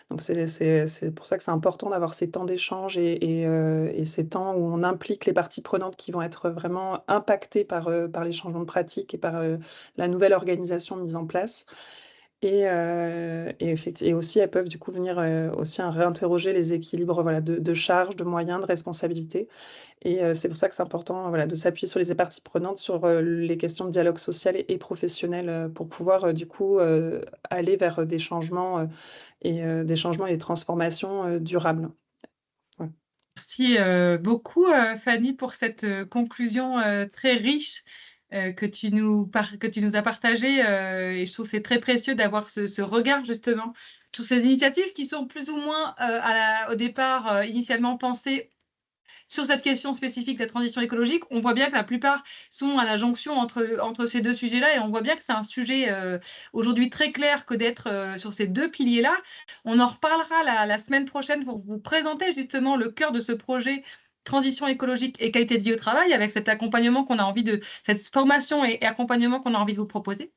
Donc c'est pour ça que c'est important d'avoir ces temps d'échange et ces temps où on implique les parties prenantes qui vont être vraiment impactées par les changements de pratiques et par la nouvelle organisation mise en place. Et aussi, elles peuvent du coup venir aussi réinterroger les équilibres de charges, de moyens, de responsabilités. Et c'est pour ça que c'est important de s'appuyer sur les parties prenantes, sur les questions de dialogue social et professionnel, pour pouvoir du coup aller vers des changements et des transformations durables. Ouais. Merci beaucoup, Fanny, pour cette conclusion très riche que tu nous as partagée. Et je trouve que c'est très précieux d'avoir ce regard justement sur ces initiatives qui sont plus ou moins au départ initialement pensées sur cette question spécifique de la transition écologique. On voit bien que la plupart sont à la jonction entre ces deux sujets-là, et on voit bien que c'est un sujet aujourd'hui très clair que d'être sur ces deux piliers-là. On en reparlera la semaine prochaine pour vous présenter justement le cœur de ce projet transition écologique et qualité de vie au travail, avec cet accompagnement cette formation et accompagnement qu'on a envie de vous proposer.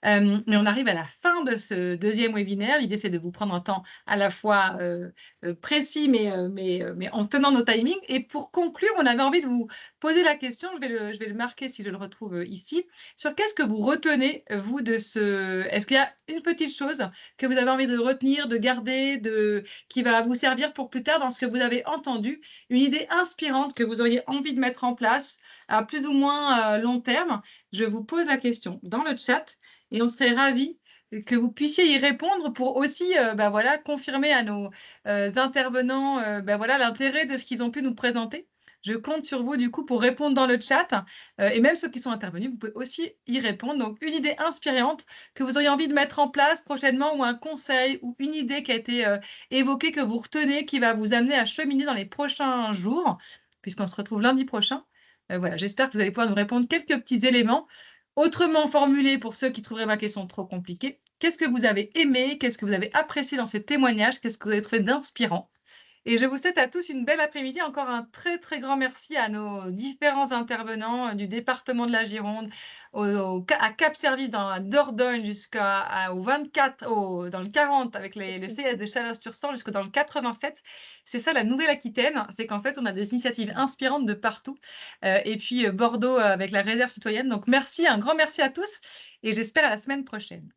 Mais on arrive à la fin de ce deuxième webinaire. L'idée, c'est de vous prendre un temps à la fois précis, mais en tenant nos timings. Et pour conclure, on avait envie de vous poser la question, je vais le marquer si je le retrouve ici, sur qu'est-ce que vous retenez, vous, de ce... Est-ce qu'il y a une petite chose que vous avez envie de retenir, de garder, qui va vous servir pour plus tard dans ce que vous avez entendu, une idée inspirante que vous auriez envie de mettre en place à plus ou moins long terme? Je vous pose la question dans le chat. Et on serait ravis que vous puissiez y répondre pour aussi confirmer à nos intervenants l'intérêt de ce qu'ils ont pu nous présenter. Je compte sur vous du coup pour répondre dans le chat, et même ceux qui sont intervenus, vous pouvez aussi y répondre. Donc une idée inspirante que vous auriez envie de mettre en place prochainement, ou un conseil ou une idée qui a été évoquée, que vous retenez, qui va vous amener à cheminer dans les prochains jours, puisqu'on se retrouve lundi prochain. J'espère que vous allez pouvoir nous répondre quelques petits éléments. Autrement formulé, pour ceux qui trouveraient ma question trop compliquée, qu'est-ce que vous avez aimé, qu'est-ce que vous avez apprécié dans ces témoignages, qu'est-ce que vous avez trouvé d'inspirant? Et je vous souhaite à tous une belle après-midi. Encore un très, très grand merci à nos différents intervenants du département de la Gironde, à Cap Service dans la Dordogne, jusqu'au 24, dans le 40 avec le CS de Chalon-sur-Sang, jusque dans le 87. C'est ça la Nouvelle-Aquitaine, c'est qu'en fait, on a des initiatives inspirantes de partout. Et puis Bordeaux avec la réserve citoyenne. Donc merci, un grand merci à tous, et j'espère à la semaine prochaine.